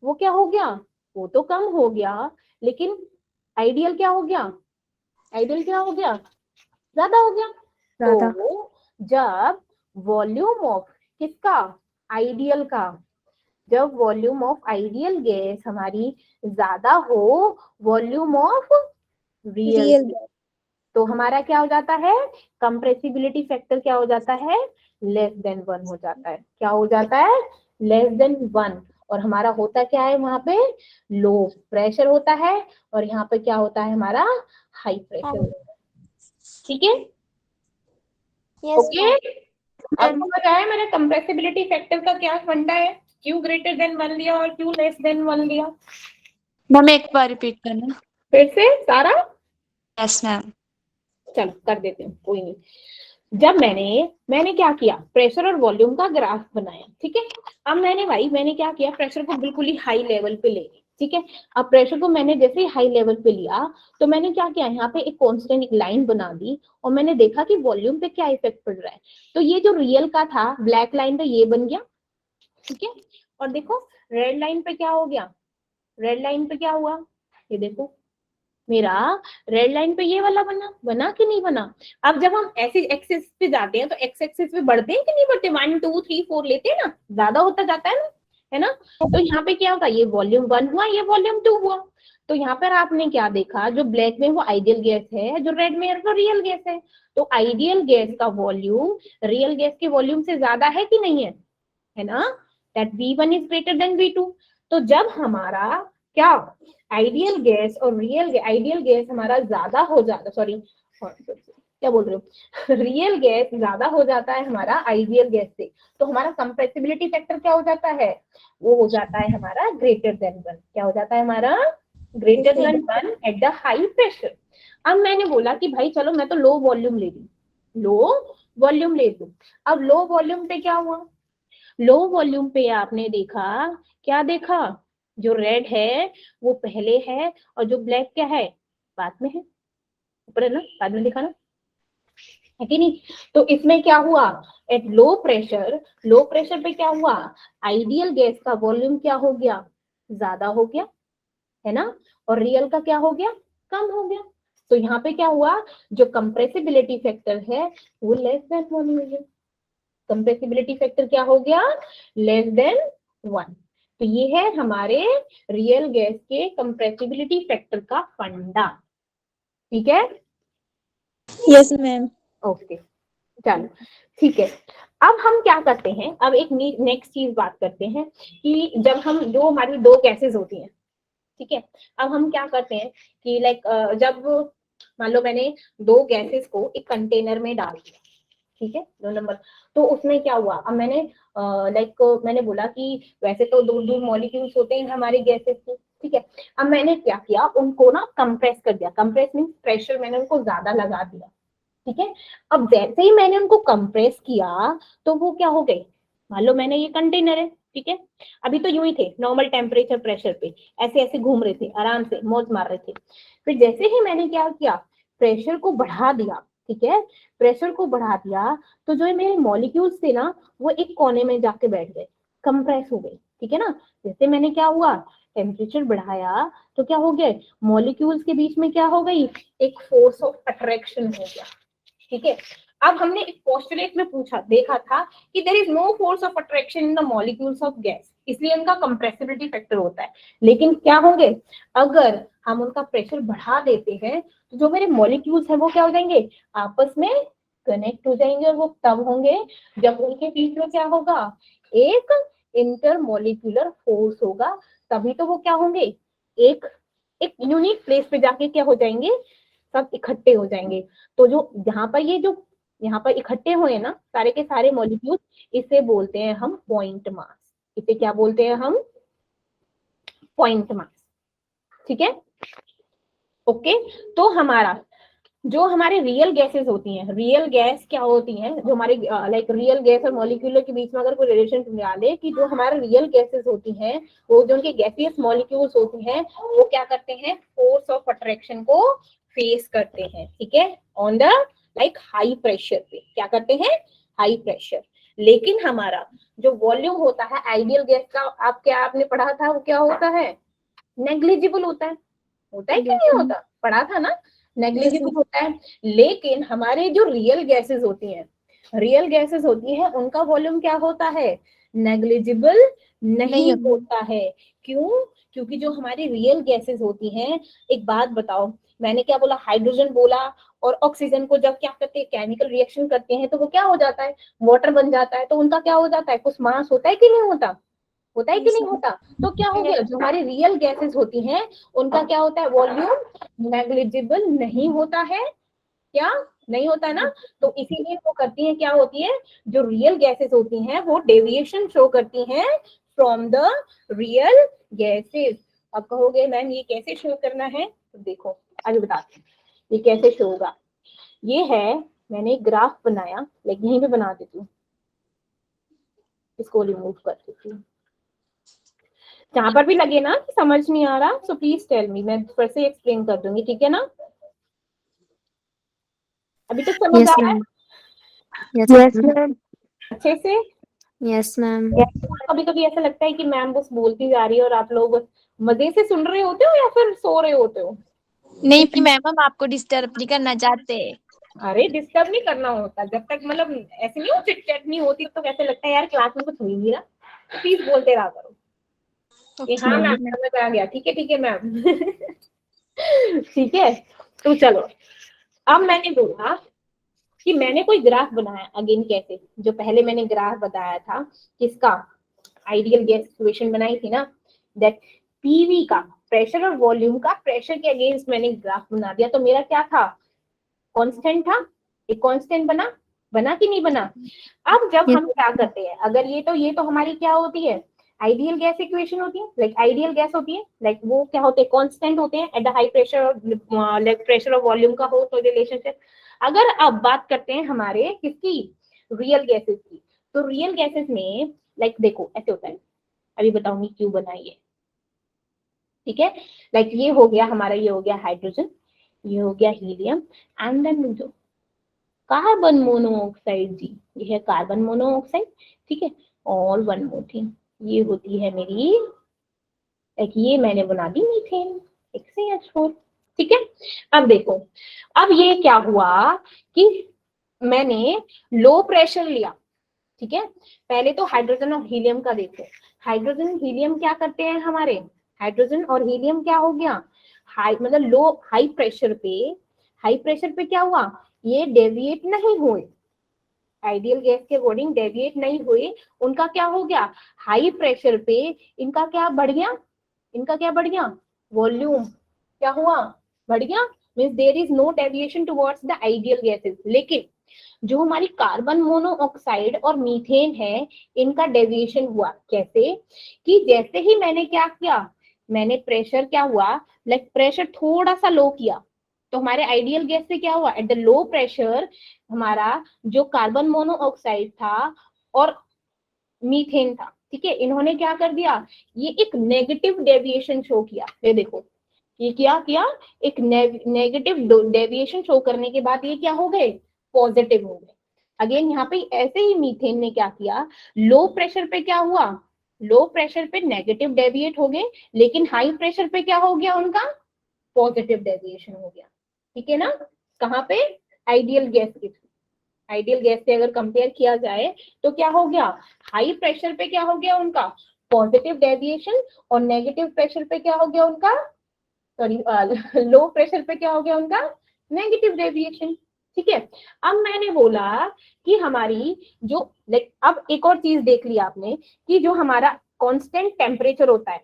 वो क्या हो गया, वो तो कम हो गया, लेकिन आइडियल क्या हो गया, आइडियल क्या हो गया, ज्यादा हो गया। ज्यादा। तो जब वॉल्यूम ऑफ किसका, आइडियल का, जब वॉल्यूम ऑफ आइडियल गैस हमारी ज्यादा हो वॉल्यूम ऑफ रियल, तो हमारा क्या हो जाता है, कंप्रेसिबिलिटी फैक्टर क्या हो जाता है, लेस देन 1 हो जाता है, क्या हो जाता है, लेस देन 1। और हमारा होता क्या है, वहां पे लो प्रेशर होता है, और यहाँ पे क्या होता है, हमारा हाई प्रेशर होता है, ठीक है, ओके। अब समझ आया मेरे कंप्रेसिबिलिटी फैक्टर का क्या फंडा है, क्यू ग्रेटर देन 1 लिया और क्यू लेस देन 1 लिया, मैम एक बार रिपीट करना। फिर से सारा, यस मैम। चलो कर देते हैं, कोई नहीं। जब मैंने क्या किया, प्रेशर और वॉल्यूम का ग्राफ बनाया, ठीक है। अब मैंने क्या किया, प्रेशर को बिल्कुल ही हाई लेवल पे ले गई, ठीक है। अब प्रेशर को मैंने जैसे ही हाई लेवल पे लिया, तो मैंने क्या किया, यहाँ पे एक कांस्टेंट एक लाइन बना दी, और मैंने देखा कि वॉल्यूम पे क्या इफेक्ट पड़ रहा है। तो ये जो रियल का था ब्लैक लाइन पे ये बन गया, ठीक है। और देखो रेड लाइन पे क्या हो गया, रेड लाइन पे क्या हुआ, ये देखो मेरा रेड लाइन पे ये वाला बना कि नहीं बना। अब जब हम ऐसे एक्सिस पे जाते हैं तो एक्स एक्सिस पे बढ़ते हैं कि नहीं बढ़ते, 1 2 3 4 लेते हैं ना, ज्यादा होता जाता है ना। तो यहाँ पे क्या होगा, ये वॉल्यूम 1 हुआ, ये वॉल्यूम 2 हुआ। तो यहाँ पर आपने क्या देखा, जो ब्लैक में वो आइडियल गैस है, जो रेड में वो रियल गैस है। तो आइडियल गैस का वॉल्यूम रियल गैस के वॉल्यूम से ज्यादा है कि नहीं है ना, that V1 is greater then V2। तो जब हमारा क्या आइडियल गैस और रियल आइडियल गैस हमारा ज्यादा हो जाता, सॉरी क्या बोल रहे हो, रियल गैस ज्यादा हो जाता है हमारा आइडियल गैस से, तो हमारा कंप्रेसिबिलिटी फैक्टर क्या हो जाता है, वो हो जाता है हमारा ग्रेटर देन 1। क्या हो जाता है हमारा greater than 1 at the high pressure. अब मैंने बोला कि भाई चलो मैं तो लो वॉल्यूम ले लूं, लो वॉल्यूम ले लूं। अब लो वॉल्यूम पे क्या हुआ, लो वॉल्यूम पे आपने देखा, क्या देखा, जो रेड है वो पहले है, और जो ब्लैक क्या है बाद में है, ऊपर है ना, बाद में देखा ना, है कि नहीं। तो इसमें क्या हुआ, एट लो प्रेशर पे क्या हुआ, आइडियल गैस का वॉल्यूम क्या हो गया, ज्यादा हो गया, है ना, और रियल का क्या हो गया, कम हो गया। तो यहाँ पे क्या हुआ, जो कंप्रेसिबिलिटी फैक्टर है वो लेस देन 1 हो गया। कंप्रेसिबिलिटी फैक्टर क्या हो गया, लेस देन 1। तो ये है हमारे रियल गैस के कंप्रेसिबिलिटी फैक्टर का फंडा। ठीक है, यस मैम। ओके, चलो ठीक है। अब हम क्या करते हैं, अब एक नेक्स्ट चीज बात करते हैं कि जब हम, जो हमारी दो गैसेस होती हैं, ठीक है, अब हम क्या करते हैं कि लाइक जब मान लो मैंने दो गैसेस को एक कंटेनर में डाल दिया, ठीक है, 2 नंबर, तो उसमें क्या हुआ, अब मैंने मैंने बोला कि वैसे तो दूर दूर मॉलिक्यूल्स होते हैं हमारे गैसेस के, ठीक है, अब मैंने क्या किया, उनको ना कंप्रेस कर दिया, कंप्रेस मीन्स प्रेशर मैंने उनको ज्यादा लगा दिया, ठीक है। अब जैसे ही मैंने उनको कंप्रेस किया तो वो क्या हो गए, मान लो मैंने, ये कंटेनर है, ठीक है, अभी तो यूं ही थे नॉर्मल टेम्परेचर प्रेशर पे, ऐसे ऐसे घूम रहे थे, आराम से मौज मार रहे थे। फिर जैसे ही मैंने क्या किया, प्रेशर को बढ़ा दिया, ठीक है, प्रेशर को बढ़ा दिया, तो जो मेरे मॉलिक्यूल्स थे ना, वो एक कोने में जाके बैठ गए, कंप्रेस हो गए, ठीक है ना। जैसे मैंने क्या हुआ, टेम्परेचर बढ़ाया, तो क्या हो गया, मॉलिक्यूल्स के बीच में क्या हो गई, एक फोर्स ऑफ अट्रैक्शन हो गया, ठीक है। अब हमने एक पोस्टुलेट में पूछा, देखा था कि there is no force of attraction in the molecules of gas, इसलिए उनका कंप्रेसिबिलिटी फैक्टर होता है। लेकिन क्या होंगे, अगर हम उनका प्रेशर बढ़ा देते हैं तो जो मेरे मॉलिक्यूल्स हैं वो क्या हो जाएंगे, आपस में कनेक्ट हो जाएंगे, और वो तब होंगे जब उनके बीच में क्या होगा, एक इंटरमॉलिक्यूलर फोर्स होगा, तभी तो वो क्या होंगे, एक एक यूनिक प्लेस पे जाके क्या हो जाएंगे, सब इकट्ठे हो जाएंगे। तो जो यहाँ पर ये जो यहाँ पर इकट्ठे हुए ना सारे के सारे मॉलिक्यूल, इसे बोलते हैं हम पॉइंट मास। इसे क्या बोलते हैं हम, पॉइंट मास, ठीक है, ओके। तो हमारा जो हमारे रियल गैसेस होती हैं, रियल गैस क्या होती हैं, जो हमारे रियल गैस और मॉलिक्यूलर के बीच में अगर कोई रिलेशन निकाले, कि जो हमारे रियल गैसेस होती हैं, वो जो उनके गैसियस मॉलिक्यूल्स होती हैं, वो क्या करते हैं, फोर्स ऑफ अट्रैक्शन को फेस करते हैं, ठीक है, ऑन द हाई प्रेशर पे, क्या करते हैं, हाई प्रेशर। लेकिन हमारा जो वॉल्यूम होता है आइडियल गैस का, आप क्या आपने पढ़ा था, वो क्या होता है, नेग्लिजिबल होता है, होता है कि नहीं होता, पढ़ा था ना, नेग्लिजिबल होता है। लेकिन हमारे जो रियल गैसेस होती हैं, उनका वॉल्यूम क्या होता है, नेग्लिजिबल नहीं होता है। क्यों, क्योंकि जो हमारी रियल गैसेस होती हैं, एक बात बताओ, मैंने क्या बोला, हाइड्रोजन बोला, और ऑक्सीजन को जब क्या करते हैं, केमिकल रिएक्शन करते हैं, तो वो क्या हो जाता है, वाटर बन जाता है, तो उनका क्या हो जाता है, कुछ मास होता है कि नहीं होता, होता है कि नहीं होता। तो क्या हो गया, जो हमारी रियल गैसेस होती हैं, उनका क्या होता है, वॉल्यूम नेग्लिजिबल नहीं होता है, क्या नहीं होता ना। तो इसीलिए वो करती हैं, क्या होती है, जो रियल गैसेस होती हैं वो डेविएशन शो करती हैं फ्रॉम द रियल गैसेस। अब कहोगे मैम ये कैसे शो करना है, तो देखो अभी बताते हैं ये कैसे शो होगा। ये है, मैंने एक ग्राफ बनाया, लाइक यहीं पे बना देती हूँ, इसको रिमूव कर देती हूँ, जहां पर भी लगे ना कि समझ नहीं आ रहा, सो प्लीज टेल मी, मैं फिर से एक्सप्लेन कर दूंगी, ठीक है ना। अभी तक समझ आ रहा है यस मैम। अच्छे से। Yes ma'am. कभी कभी ऐसा लगता है कि मैम बस बोलती जा रही है और आप लोग बस मजे से सुन रहे होते हो या फिर सो रहे होते हो। नहीं मैम, हम आपको डिस्टर्ब नहीं करना चाहते। अरे डिस्टर्ब नहीं करना होता, जब तक मतलब ऐसे नहीं हो, चिट चैट नहीं होती, तो कैसे लगता है यार क्लास में कुछ हो ही नहीं रहा, तो प्लीज बोलते रहा करो कि हाँ मैम समझ आ गया, ठीक है मैम ठीक है। तो चलो, अब मैंने बोला कि मैंने कोई ग्राफ बनाया, अगेन कैसे, जो पहले मैंने ग्राफ बताया था किसका, आइडियल गैस इक्वेशन बनाई थी ना, दैट पीवी का प्रेशर और वॉल्यूम का प्रेशर के अगेंस्ट मैंने ग्राफ बना दिया, तो मेरा क्या था, कांस्टेंट था, एक कांस्टेंट बना कि नहीं बना। अब जब हम क्या करते हैं, अगर ये तो हमारी क्या होती है, आइडियल गैस इक्वेशन होती है, लाइक आइडियल गैस होती है, लाइक वो क्या होते हैं, कांस्टेंट होते हैं एट द हाई प्रेशर और लाइक प्रेशर और वॉल्यूम का हो तो रिलेशनशिप। अगर अब बात करते हैं हमारे किसकी, रियल गैसेस की, तो रियल गैसेस में लाइक देखो ऐसे होता है, अभी बताऊंगी क्यों बनाइए, ठीक है। लाइक ये हो गया हमारा, ये हो गया हाइड्रोजन, ये हो गया हीलियम, एंड देन जो कार्बन मोनोऑक्साइड जी, ये है कार्बन मोनोऑक्साइड, ठीक है। और वन मोर थिंग, ये होती है मेरी, एक ये मैंने बना दी मीथेन, XaH4, ठीक है। अब देखो, अब ये क्या हुआ कि मैंने लो प्रेशर लिया, ठीक है। पहले तो हाइड्रोजन और हीलियम का देखो, हाइड्रोजन हीलियम क्या करते हैं हमारे, हाइड्रोजन और हीलियम क्या हो गया, हाई मतलब लो हाई प्रेशर पे क्या हुआ, ये डेविएट नहीं हुए, आइडियल गैस के अकॉर्डिंग डेविएट नहीं हुए, उनका क्या हो गया, हाई प्रेशर पे इनका क्या बढ़ गया, इनका क्या बढ़ गया, वॉल्यूम क्या हुआ, बढ़ गया, means there is no deviation towards the ideal gases. लेकिन जो हमारी कार्बन मोनोऑक्साइड और मीथेन है, इनका डेविएशन हुआ, कैसे कि जैसे ही मैंने क्या किया, मैंने प्रेशर क्या हुआ, लाइक प्रेशर थोड़ा सा लो किया, तो हमारे आइडियल गैस से क्या हुआ, एट द लो प्रेशर हमारा जो कार्बन मोनोऑक्साइड था और मीथेन था, ठीक है, इन्होंने क्या कर दिया, ये एक नेगेटिव डेविएशन शो किया। ये देखो, ये क्या किया, एक नेगेटिव डेविएशन शो करने के बाद ये क्या हो गए, पॉजिटिव हो गए। अगेन यहाँ पे ऐसे ही मीथेन ने क्या किया, लो प्रेशर पे क्या हुआ, लो प्रेशर पे नेगेटिव डेविएट हो गए, लेकिन हाई प्रेशर पे क्या हो गया, उनका पॉजिटिव डेविएशन हो गया, ठीक है ना। कहाँ पे, आइडियल गैस के, आइडियल गैस से अगर कंपेयर किया जाए तो क्या हो गया, हाई प्रेशर पे क्या हो गया उनका पॉजिटिव डेविएशन, और नेगेटिव प्रेशर पे क्या हो गया उनका, सॉरी लो प्रेशर पे क्या हो गया उनका नेगेटिव डेविएशन, ठीक है। अब मैंने बोला कि हमारी जो लाइक, अब एक और चीज देख लिया आपने कि जो हमारा कांस्टेंट टेम्परेचर होता है,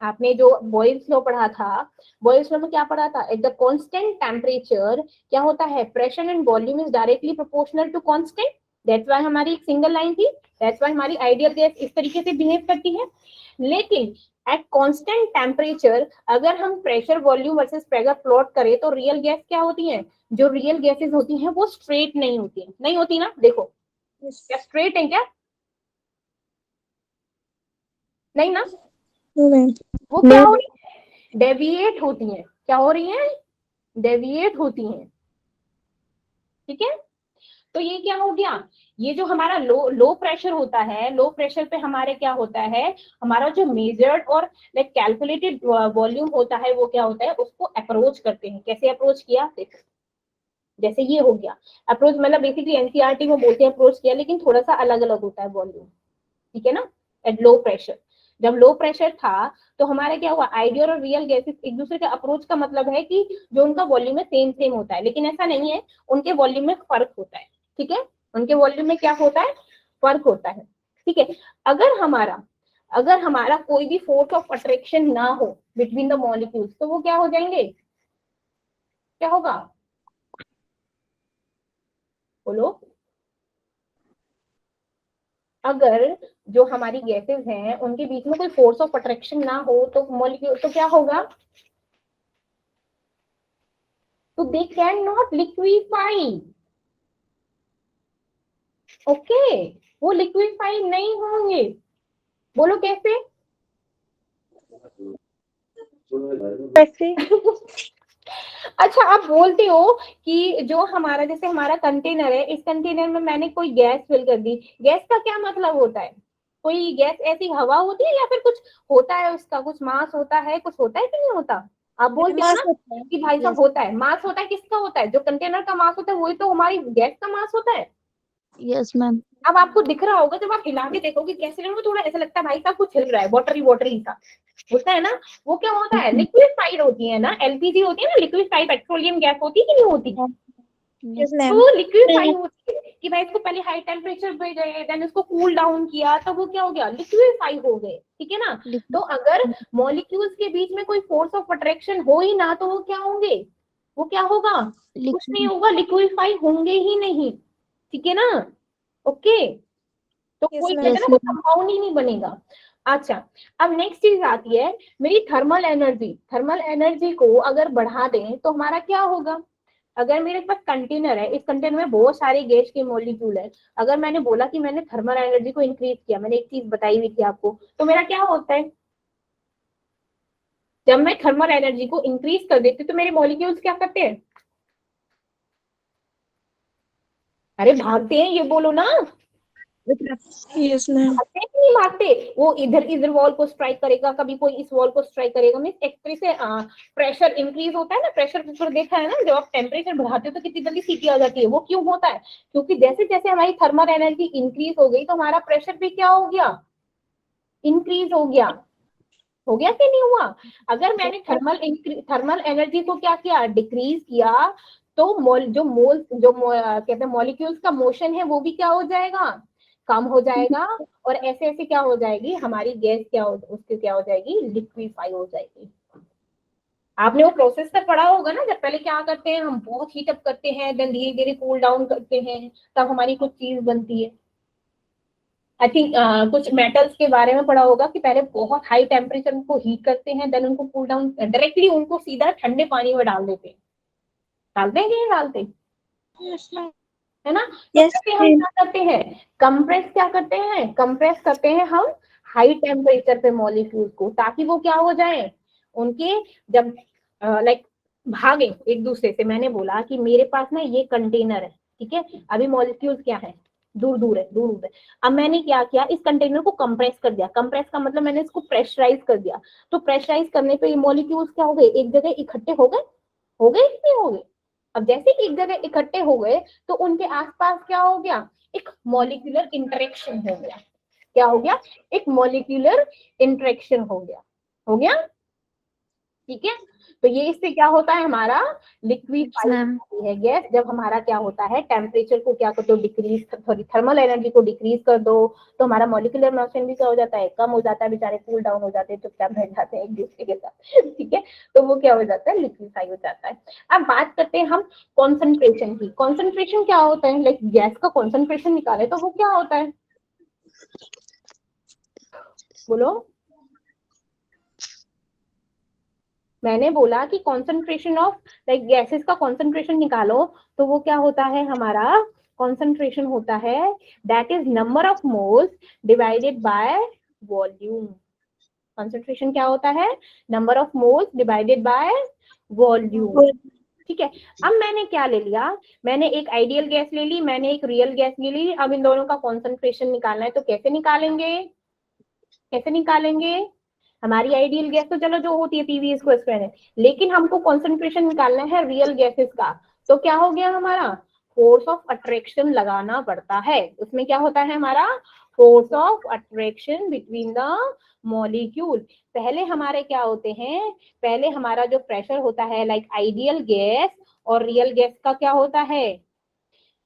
आपने जो बॉयल्स लॉ पढ़ा था, बॉयल्स लॉ में क्या पढ़ा था, एट द कांस्टेंट टेम्परेचर क्या होता है, pressure and volume is directly proportional to constant, that's why हमारी एक सिंगल लाइन थी, दैट्स व्हाई हमारी आइडियल गैस इस तरीके से बिहेव करती है। लेकिन एट कांस्टेंट टेम्परेचर अगर हम pressure volume versus pressure plot करें तो रियल गैस क्या होती है, जो रियल गैसेस होती हैं वो स्ट्रेट नहीं होती है, नहीं होती ना, देखो क्या स्ट्रेट है क्या, नहीं ना, वो क्या हो रही है, डेविएट होती हैं, क्या हो रही है, डेविएट होती हैं, ठीक है। तो ये क्या हो गया, ये जो हमारा लो प्रेशर होता है, लो प्रेशर पे हमारे क्या होता है, हमारा जो मेजर्ड और लाइक कैलकुलेटेड वॉल्यूम होता है वो क्या होता है, उसको अप्रोच करते हैं। कैसे अप्रोच किया, देखो जैसे ये हो गया अप्रोच, मतलब बेसिकली एनसीईआरटी में बोलते हैं अप्रोच किया, लेकिन थोड़ा सा अलग अलग होता है वॉल्यूम, ठीक है ना। एट लो प्रेशर, जब लो प्रेशर था तो हमारा क्या हुआ, आइडियल और रियल गैसेस एक दूसरे के अप्रोच का मतलब है कि जो उनका वॉल्यूम है सेम सेम होता है, लेकिन ऐसा नहीं है, उनके वॉल्यूम में फर्क होता है, ठीक है, उनके वॉल्यूम में क्या होता है, फर्क होता है, ठीक है। अगर हमारा कोई भी फोर्स ऑफ अट्रैक्शन ना हो बिटवीन द मॉलिक्यूल्स तो वो क्या हो जाएंगे, क्या होगा, बोलो, अगर जो हमारी गैसेस हैं उनके बीच में कोई फोर्स ऑफ अट्रैक्शन ना हो तो मॉलिक्यूल तो क्या होगा, तो they can not liquefy, okay, वो लिक्विफाई नहीं होंगे, बोलो कैसे कैसे अच्छा, आप बोलते हो कि जो हमारा जैसे हमारा कंटेनर है, इस कंटेनर में मैंने कोई गैस फिल कर दी, गैस का क्या मतलब होता है, कोई गैस ऐसी हवा होती है या फिर कुछ होता है, उसका कुछ मास होता है, कुछ होता है कि नहीं होता, आप बोलते हो मास ना होता है। कि भाई साहब होता है, मास होता है, किसका होता है, जो कंटेनर का मास होता है वही तो हमारी गैस का मास होता है। Yes ma'am. अब आपको दिख रहा होगा, जब आप हिला के देखोगे गैस में थोड़ा ऐसा लगता है भाई साहब कुछ हिल रहा है, वाटरी सा होता है ना, वो क्या होता है, लिक्विफाइड होती है ना, एलपीजी होती है ना, लिक्विफाइड पेट्रोलियम गैस होती है कि नहीं होती, यस मैम। तो लिक्विफाई होती है कि भाई इसको पहले हाई टेम्परेचर पे गए, देन इसको कूल डाउन किया, तो वो क्या हो गया, लिक्विफाई हो गए, ठीक है ना। तो अगर मॉलिक्यूल्स के बीच में कोई फोर्स ऑफ अट्रैक्शन हो ही ना तो वो क्या होंगे, वो क्या होगा, कुछ नहीं होगा, लिक्विफाई होंगे ही नहीं, ठीक है ना, ओके। तो Yes, कोई ma'am. कहते हैं ना, कोई कंपाउंड ही नहीं बनेगा। अच्छा, अब नेक्स्ट चीज आती है मेरी थर्मल एनर्जी, थर्मल एनर्जी को अगर बढ़ा दें तो हमारा क्या होगा, अगर मेरे पास कंटेनर है, इस कंटेनर में बहुत सारे गैस के मॉलिक्यूल है, अगर मैंने बोला कि मैंने थर्मल एनर्जी को इंक्रीज किया, मैंने एक चीज बताई हुई थी आपको, तो मेरा क्या होता है, जब मैं थर्मल एनर्जी को इंक्रीज कर देती हूँ तो मेरे मॉलिक्यूल्स क्या करते हैं, अरे भागते हैं, ये बोलो ना। Yes ma'am. भागते हैं कि नहीं भागते? वो इधर वॉल को स्ट्राइक करेगा, कभी कोई इस वॉल को स्ट्राइक करेगा। मीन एक तरह से प्रेशर इंक्रीज होता है ना, प्रेशर कुकर देखा है ना, जब आप टेम्परेचर बढ़ाते हो तो कितनी जल्दी सीटी आ जाती है। वो क्यों होता है? क्योंकि जैसे जैसे हमारी थर्मल एनर्जी इंक्रीज हो गई तो हमारा प्रेशर भी क्या हो गया, इंक्रीज हो गया। हो गया कि नहीं हुआ? अगर मैंने थर्मल एनर्जी को क्या किया, डिक्रीज किया, तो कहते हैं मॉलिक्यूल्स का मोशन है वो भी क्या हो जाएगा, कम हो जाएगा। और ऐसे ऐसे क्या हो जाएगी हमारी गैस, उसकी क्या हो जाएगी, लिक्विफाई हो जाएगी। आपने वो प्रोसेस तक पढ़ा होगा ना, जब पहले क्या करते हैं हम, बहुत हीट अप करते हैं, देन धीरे धीरे कूल डाउन करते हैं, तब हमारी कुछ चीज बनती है। आई थिंक कुछ मेटल्स के बारे में पढ़ा होगा कि पहले बहुत हाई टेम्परेचर उनको हीट करते हैं, देन उनको कूल डाउन, डायरेक्टली उनको सीधा ठंडे पानी में डाल देते हैं। डालते हैं कि नहीं डालते, है ना? तो Yes, कैसे हम क्या करते हैं, कंप्रेस क्या करते हैं, कंप्रेस करते हैं हम हाई टेम्परेचर पे मॉलिक्यूल को, ताकि वो क्या हो जाए, उनके जब लाइक भागे एक दूसरे से। मैंने बोला कि मेरे पास ना ये कंटेनर है, ठीक है, अभी मॉलिक्यूल्स क्या है, दूर दूर है, दूर दूर है। अब मैंने क्या किया, इस कंटेनर को कंप्रेस कर दिया। कंप्रेस का मतलब मैंने इसको प्रेशराइज कर दिया। तो प्रेशराइज करने पे ये मॉलिक्यूल्स क्या हो गए, एक जगह इकट्ठे हो गए, हो गए कि नहीं हो गए? अब जैसे एक जगह इकट्ठे हो गए तो उनके आसपास क्या हो गया, एक मॉलिक्यूलर इंटरेक्शन हो गया। क्या हो गया, एक मॉलिक्यूलर इंटरेक्शन हो गया, हो गया, ठीक है। तो ये इससे क्या होता है, हमारा लिक्विफाई होती है गैस। जब हमारा क्या होता है, टेम्परेचर को क्या कर दो, डिक्रीज, सॉरी थर्मल एनर्जी को डिक्रीज कर दो, तो हमारा मॉलिक्यूलर मोशन भी क्या हो जाता है, कम हो जाता है। बेचारे कूल डाउन हो जाते हैं, चुपचाप बैठ जाते हैं एक दूसरे के साथ, ठीक है। तो वो क्या हो जाता है, लिक्विफाई हो जाता है। अब बात करते हैं हम कॉन्सेंट्रेशन की। कॉन्सेंट्रेशन क्या होता है, लाइक गैस का कॉन्सेंट्रेशन निकाले तो वो क्या होता है, बोलो। मैंने बोला कि कॉन्सेंट्रेशन ऑफ लाइक गैसेस का कॉन्सेंट्रेशन निकालो, तो वो क्या होता है, हमारा कॉन्सेंट्रेशन होता है that is number of moles divided by volume. Concentration क्या होता है, number of moles divided by volume, ठीक है। अब मैंने क्या ले लिया, मैंने एक आइडियल गैस ले ली, मैंने एक रियल गैस ले ली। अब इन दोनों का कॉन्सेंट्रेशन निकालना है, तो कैसे निकालेंगे, कैसे निकालेंगे? हमारी आइडियल गैस तो चलो जो होती है पीवी स्क्वायर स्क्वायर है, लेकिन हमको कॉन्सेंट्रेशन निकालना है रियल गैसेस का। तो क्या हो गया हमारा, फोर्स ऑफ अट्रैक्शन लगाना पड़ता है। उसमें क्या होता है हमारा, force of attraction between the molecule. पहले हमारे क्या होते हैं, पहले हमारा जो प्रेशर होता है लाइक आइडियल गैस और रियल गैस का क्या होता है,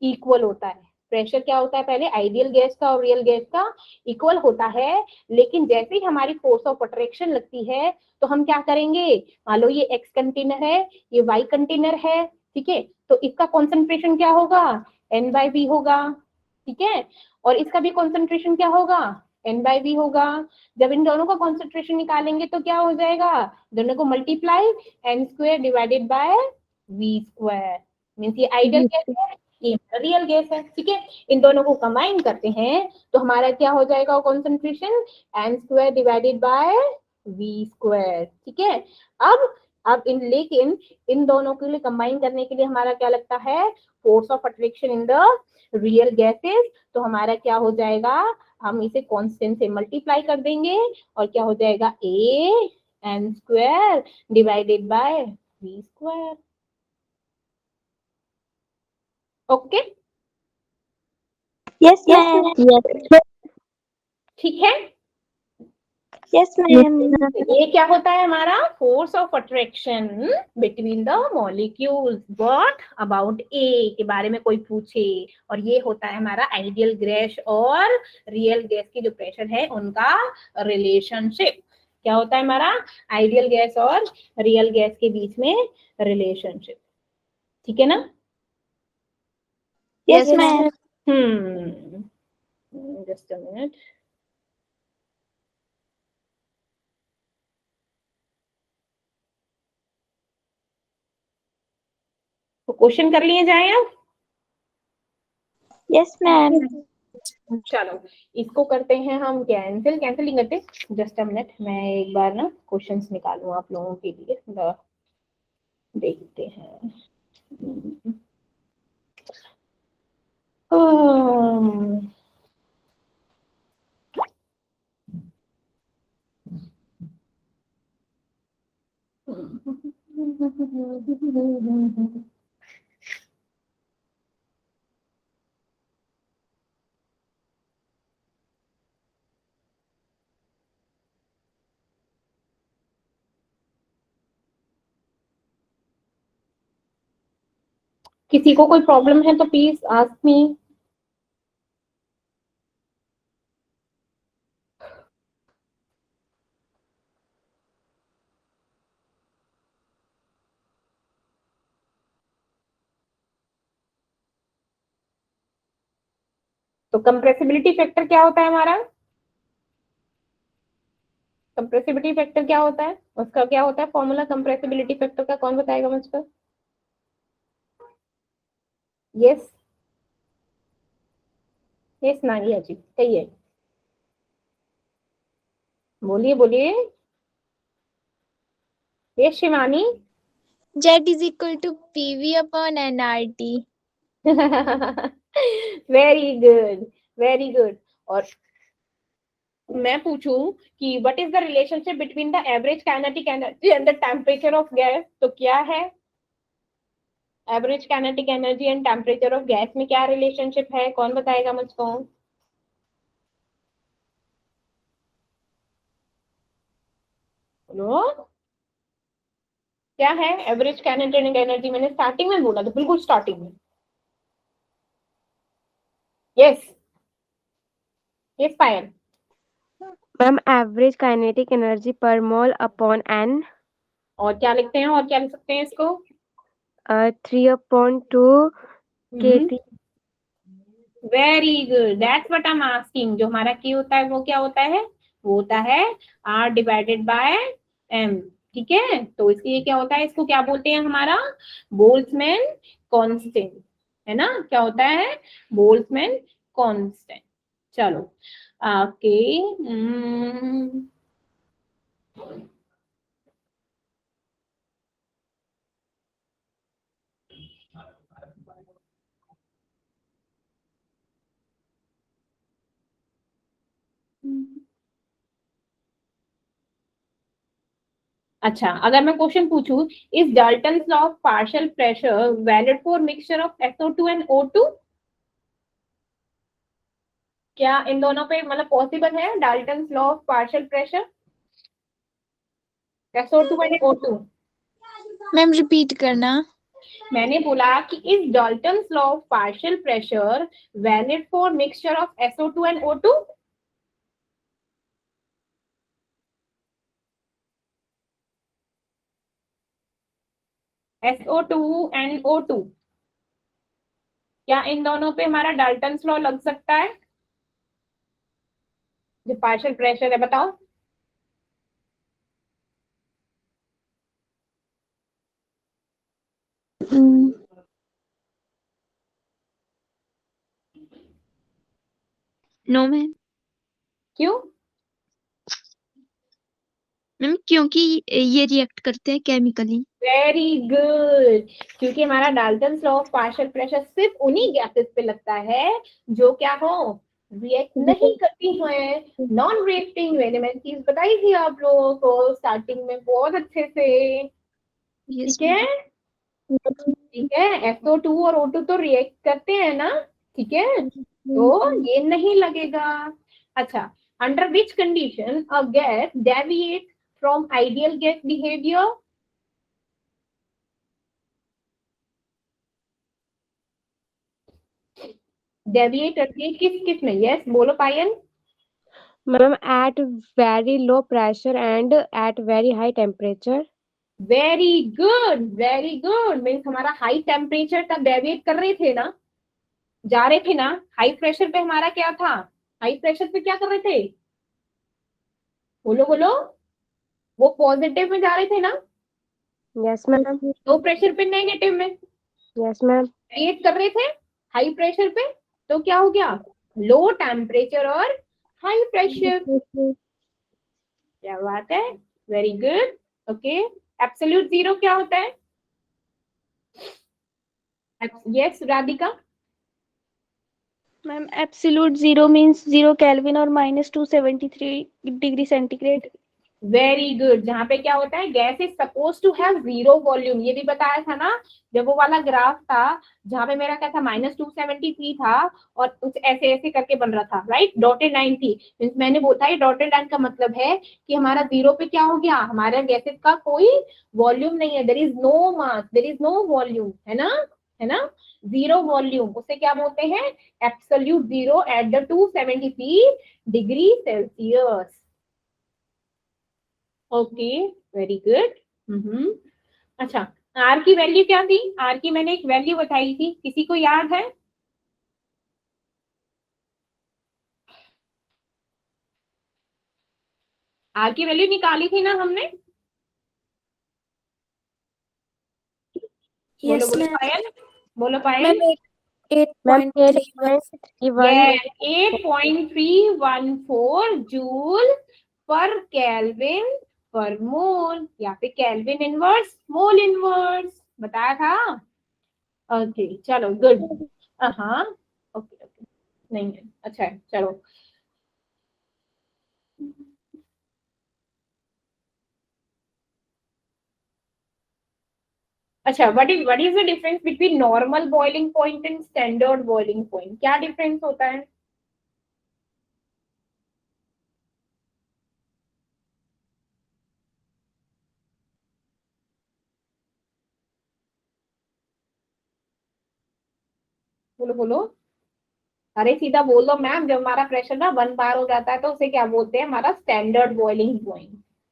इक्वल होता है। प्रेशर क्या होता है पहले आइडियल गैस का और रियल गैस का इक्वल होता है। लेकिन जैसे ही हमारी फोर्स ऑफ अट्रैक्शन लगती है तो हम क्या करेंगे, मान लो ये एक्स कंटेनर है, ये वाई कंटेनर है, ठीक है, तो इसका कॉन्सेंट्रेशन क्या होगा, N/V होगा, ठीक है। और इसका भी कॉन्सेंट्रेशन क्या होगा, N/V होगा। जब इन दोनों का कॉन्सेंट्रेशन निकालेंगे तो क्या हो जाएगा, दोनों को multiply N² divided by V²। Means ये आइडियल गैस है, ये रियल गैस है, ठीक है। इन दोनों को कंबाइन करते हैं तो हमारा क्या हो जाएगा concentration, N² divided by V², ठीक है। अब लेकिन इन दोनों के लिए कंबाइन करने के लिए हमारा क्या लगता है, force of attraction in the real gases. तो हमारा क्या हो जाएगा, हम इसे कांस्टेंट से मल्टीप्लाई कर देंगे और क्या हो जाएगा, N² divided by V²। Okay, Yes, ma'am. ठीक है। Yes, ma'am. ये क्या होता है हमारा, force of attraction between the molecules. What about a के बारे में कोई पूछे, और ये होता है हमारा आइडियल गैस और रियल गैस की जो प्रेशर है उनका रिलेशनशिप। क्या होता है हमारा, आइडियल गैस और रियल गैस के बीच में रिलेशनशिप, ठीक है ना? Yes, ma'am. Just a minute. तो क्वेश्चन कर लिए जाए अब। Yes, ma'am. चलो इसको करते हैं हम कैंसिल, कैंसिलिंग करते, जस्ट अ मिनट, मैं एक बार ना क्वेश्चंस निकालूं आप लोगों के लिए, देखते हैं। किसी को कोई प्रॉब्लम है तो प्लीज आस्क मी। तो कंप्रेसिबिलिटी फैक्टर क्या होता है हमारा? कंप्रेसिबिलिटी फैक्टर क्या होता है, उसका क्या होता है फॉर्मूला कंप्रेसिबिलिटी फैक्टर का? कौन बताएगा मुझको? यस यस नानिया जी कहिए, बोलिए बोलिए। Yes Shivani. Z is equal to PV upon nRT. Very good very good. और मैं पूछूं कि what is the relationship between the average kinetic energy and the temperature of gas, तो क्या है? Average kinetic energy and temperature of gas में क्या relationship है, कौन बताएगा मुझको? बोलो क्या है एवरेज काइनेटिक एनर्जी? मैंने स्टार्टिंग में बोला था, बिल्कुल स्टार्टिंग में। यस यस पायल। मैम एवरेज काइनेटिक एनर्जी पर मोल अपॉन एन। और क्या लिखते हैं, और क्या लिख सकते हैं इसको? 3/2 kT। Very good, that's what I am asking. जो हमारा K होता है वो क्या होता है? वो होता है R डिवाइडेड बाय M। ठीक है, तो इसलिए क्या होता है, इसको क्या बोलते हैं हमारा? बोल्ट्जमैन कांस्टेंट, है ना? क्या होता है? Boltzmann constant. चलो ओके। अच्छा, अगर मैं क्वेश्चन पूछूं, is Dalton's law of partial pressure valid for mixture of SO2 and O2? क्या इन दोनों पे मतलब पॉसिबल है Dalton's law of partial pressure, SO2 and O2? Ma'am repeat करना। मैंने बोला कि is Dalton's law of partial pressure valid for mixture of SO2 and O2? SO2 and O2, क्या इन दोनों पे हमारा डाल्टन्स लॉ लग सकता है? जो पार्शियल प्रेशर है, बताओ। No ma'am. क्यों? मैम क्योंकि ये रिएक्ट करते हैं केमिकली। वेरी गुड, क्योंकि हमारा Dalton's law of partial pressure सिर्फ उन्हीं गैसेस पे लगता है जो क्या हो, रिएक्ट नहीं करती हैं, नॉन रिएक्टिंग। मैंने चीज बताई थी आप लोगों को स्टार्टिंग में बहुत अच्छे से। यस ठीक है ठीक है, SO2 और O2 तो रिएक्ट करते हैं ना, ठीक है, तो ये नहीं लगेगा। अच्छा, under which condition a gas deviate from ideal gas behaviour? Deviate करती है किस किस में? यस बोलो Payal. Ma'am at very low pressure and at very high temperature. Very good very good, means हमारा हाई टेम्परेचर तक डेविएट कर रहे थे ना, जा रहे थे ना। हाई प्रेशर पे हमारा क्या था? हाई प्रेशर पे क्या कर रहे थे? बोलो बोलो, वो पॉजिटिव में जा रहे थे ना, यस मैम। लो प्रेशर पे नेगेटिव में यस मैम। क्रिएट कर रहे थे। हाई प्रेशर पे तो क्या हो गया? लो टेम्परेचर और हाई प्रेशर। क्या बात है, very good. Okay, absolute zero क्या होता है? Yes Radhika. Ma'am absolute zero means 0 kelvin और -273 डिग्री सेंटीग्रेड। Very good. जहाँ पे क्या होता है, gas is suppose to have zero volume, ये भी बताया था ना जब वो वाला ग्राफ था जहाँ पे मेरा क्या था -273 था और कुछ ऐसे ऐसे करके बन रहा था, राइट, डॉटेड लाइन थी। मीन्स मैंने बोला ये डॉटेड लाइन का मतलब है कि हमारा जीरो पे क्या हो गया, हमारे गैसेस का कोई वॉल्यूम नहीं है, there is no mass, there is no volume, है ना, जीरो वॉल्यूम, उसे क्या बोलते हैं, absolute zero at the 273 degree Celsius. Okay, very good. अच्छा, आर की वैल्यू क्या थी, आर की मैंने एक वैल्यू बताई थी, किसी को याद है? आर की वैल्यू निकाली थी ना हमने, बोलो यस बोलो मैम। पायल, बोलो Payal. Ma'am ma'am 8.31। 8.314 joule per kelvin per mole, या फिर केल्विन इनवर्स मोल इनवर्स बताया था। ओके चलो गुड। हाँ ओके ओके, नहीं है, अच्छा है, चलो। अच्छा, what is the difference between normal boiling point and standard boiling point, क्या डिफरेंस होता है? बोलो बोलो, अरे सीधा बोल दो मैम, जब हमारा प्रेशर ना 1 बार हो जाता है तो उसे क्या बोलते हैं, हमारा स्टैंडर्ड बॉइलिंग पॉइंट,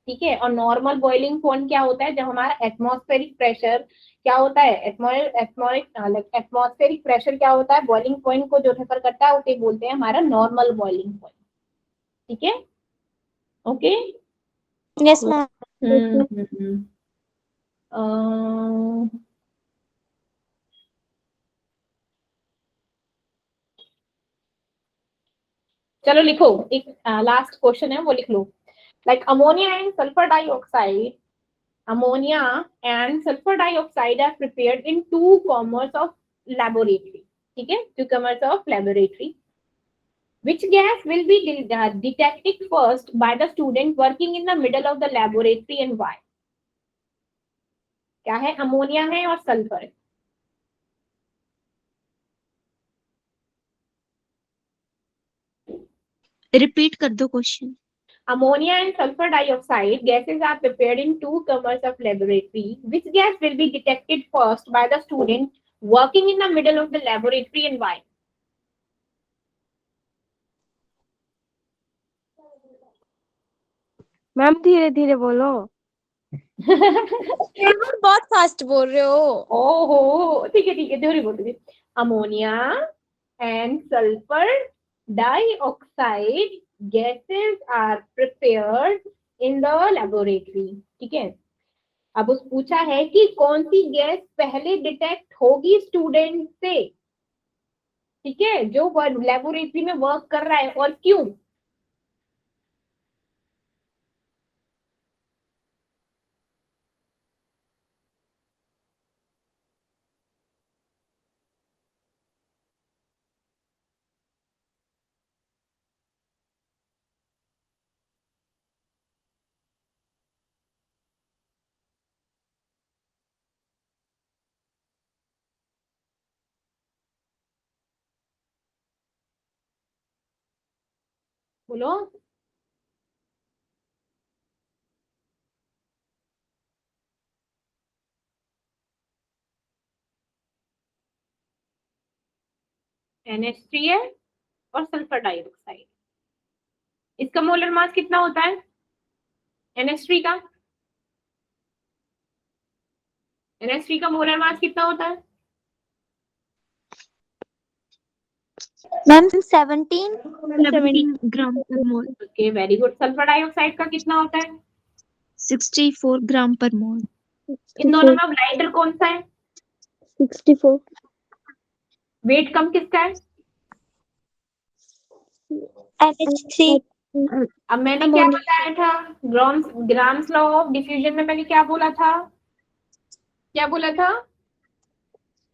ठीक है। और नॉर्मल बॉइलिंग पॉइंट क्या होता है, जब हमारा एटमॉस्फेरिक प्रेशर क्या होता है, एटमॉस्फेरिक प्रेशर क्या होता है, बॉइलिंग पॉइंट को जो रेफर करता है उसे बोलते हैं हमारा नॉर्मल बॉइलिंग पॉइंट, ठीक है, okay. Yes ma'am. Hmm. Um, चलो लिखो, एक लास्ट क्वेश्चन है वो लिख लो। Like ammonia and sulfur dioxide are prepared in two comers of laboratory, ठीक है, two comers of laboratory. Which gas will be detected first by the student working in the middle of the laboratory and why? क्या है, ammonia है और sulphur है। Repeat कर दो question. Ammonia and sulfur dioxide gases are prepared in two comers of laboratory. Which gas will be detected first by the student working in the middle of the laboratory and why? Ma'am धीरे धीरे बोलो। बहुत fast बोल रहे हो। ओहो, ठीक है धीरे बोल, ammonia and sulphur dioxide gases are prepared in the laboratory, ठीक है। अब उस पूछा है कि कौन सी गैस पहले डिटेक्ट होगी स्टूडेंट से, ठीक है, जो लेबोरेटरी में वर्क कर रहा है, और क्यों? बोलो। NH3 है और सल्फर डाइऑक्साइड, इसका मोलर मास कितना होता है NH3 का? NH3 का मोलर मास कितना होता है? Ma'am 17। 17 gram per mole. Okay very good. Sulphur dioxide का कितना होता है? 64 ग्राम पर मोल। इन दोनों में लाइटर कौन सा है? 64। वेट कम किसका है? NH3। अब मैंने क्या बताया था, ग्राम्स लॉ ऑफ डिफ्यूजन में मैंने क्या बोला था,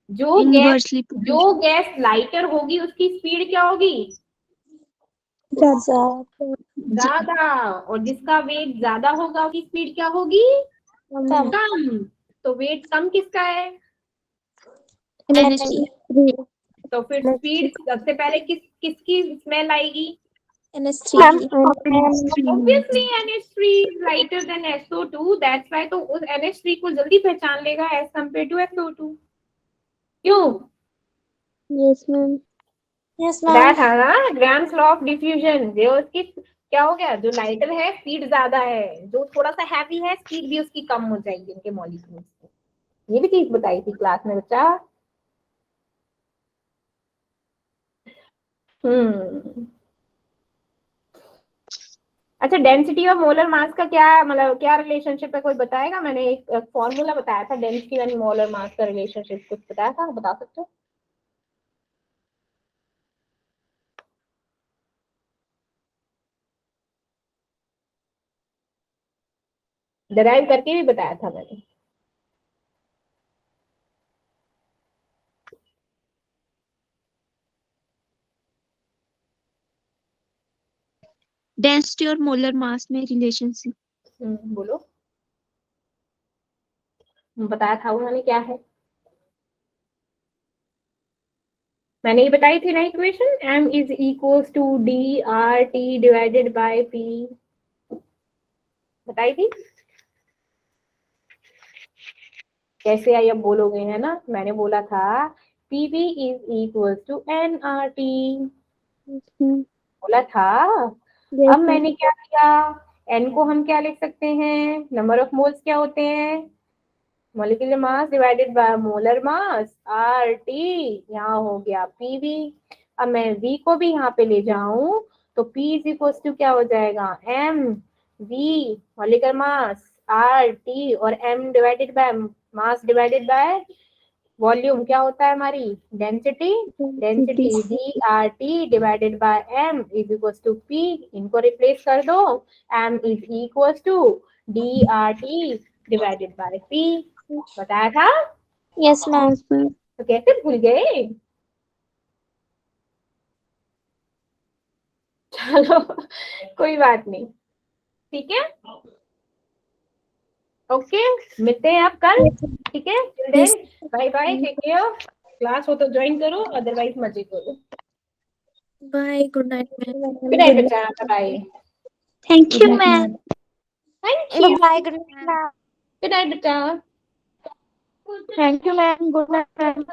जो इनवर्सली गैस लाइटर होगी उसकी स्पीड क्या होगी? ज्यादा, और जिसका वेट ज्यादा होगा उसकी स्पीड क्या होगी? कम। तो वेट कम किसका है? NH3 तो फिर स्पीड सबसे पहले किसकी स्मेल आएगी? NH3 Obviously NH3 is lighter than SO2, that's why तो उस NH3 को जल्दी पहचान लेगा as compared to SO2। क्यों? Yes ma'am That है ना ग्राम्स लॉ ऑफ डिफ्यूजन। जो उसकी क्या हो गया, जो लाइटर है स्पीड ज्यादा है, जो थोड़ा सा हैवी है स्पीड भी उसकी कम हो जाएगी उनके मॉलिक्यूल्स की। ये भी चीज बताई थी क्लास में बच्चा। अच्छा, डेंसिटी और मोलर मास का क्या मतलब क्या रिलेशनशिप है, कोई बताएगा? मैंने एक फॉर्मूला बताया था डेंसिटी और मोलर मास का रिलेशनशिप, कुछ बताया था, बता सकते हो? डिराइव करके भी बताया था मैंने। डेंसिटी और मोलर मास में रिलेशनशिप। बोलो, बताया था उन्होंने, क्या है? मैंने ये बताई थी ना equation, m is equals to D R T divided by P, बताई थी। कैसे आई अब बोलोगे, है ना? मैंने बोला था PV is equals to N R T, बोला था। अब मैंने क्या किया, n को हम क्या लिख सकते हैं, नंबर ऑफ मोल्स क्या होते हैं, molecular mass divided by molar mass, R T, यहाँ हो गया पीवी। अब मैं v को भी यहाँ पे ले जाऊं तो p इज इक्वल टू क्या हो जाएगा, m v molecular mass R T, और m divided by mass divided by volume क्या होता है हमारी density, density D R T divided by m is equal to p। इनको रिप्लेस कर दो, m is equal to D R T divided by p, बताया था। Yes ma'am तो कैसे भूल गए? चलो कोई बात नहीं, ठीक है, ओके, मिलते हैं आप कल, ठीक है। Then bye bye, take care. Class हो तो ज्वाइन करो, अदरवाइज मजे करो। Bye, good night ma'am. Good night बच्चा, bye. Thank you ma'am thank you, Bye good night ma'am good night बच्चा। Thank you ma'am, good night ma'am.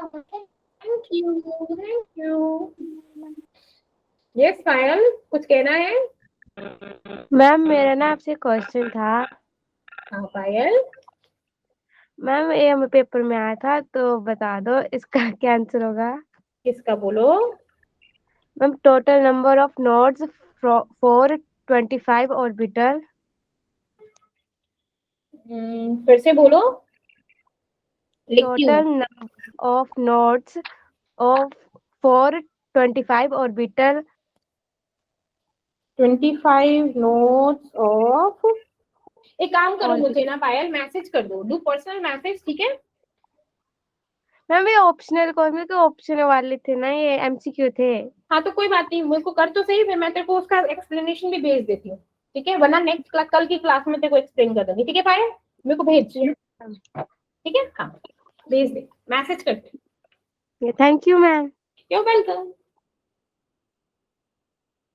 Thank you, thank you. Yes Payal, कुछ कहना है? Ma'am मेरा ना आपसे क्वेश्चन था। हाँ पायल, मैम ये हमें पेपर में आया था, तो बता दो इसका क्या आंसर होगा। किसका बोलो? Ma'am total number of nodes for 25 orbital. फिर से बोलो, लिखती हूँ। Total number of nodes of for 25 orbital. 25 notes of, एक काम करो, मुझे ना पायल मैसेज कर दो, डू पर्सनल मैसेज, ठीक है। मैम ये ऑप्शनल कौन के ऑप्शनल वाले थे ना, ये एमसीक्यू थे। हाँ तो कोई बात नहीं, मेरे को कर तो सही, फिर मैं तेरे को उसका एक्सप्लेनेशन भी भेज देती हूँ, ठीक है, वरना नेक्स्ट क्लास कल की क्लास में तेरे को एक्सप्लेन कर दूंगी, ठीक है पायल? मेरे को भेज, ठीक है, हाँ भेज दे, मैसेज करते। Thank you ma'am. You welcome.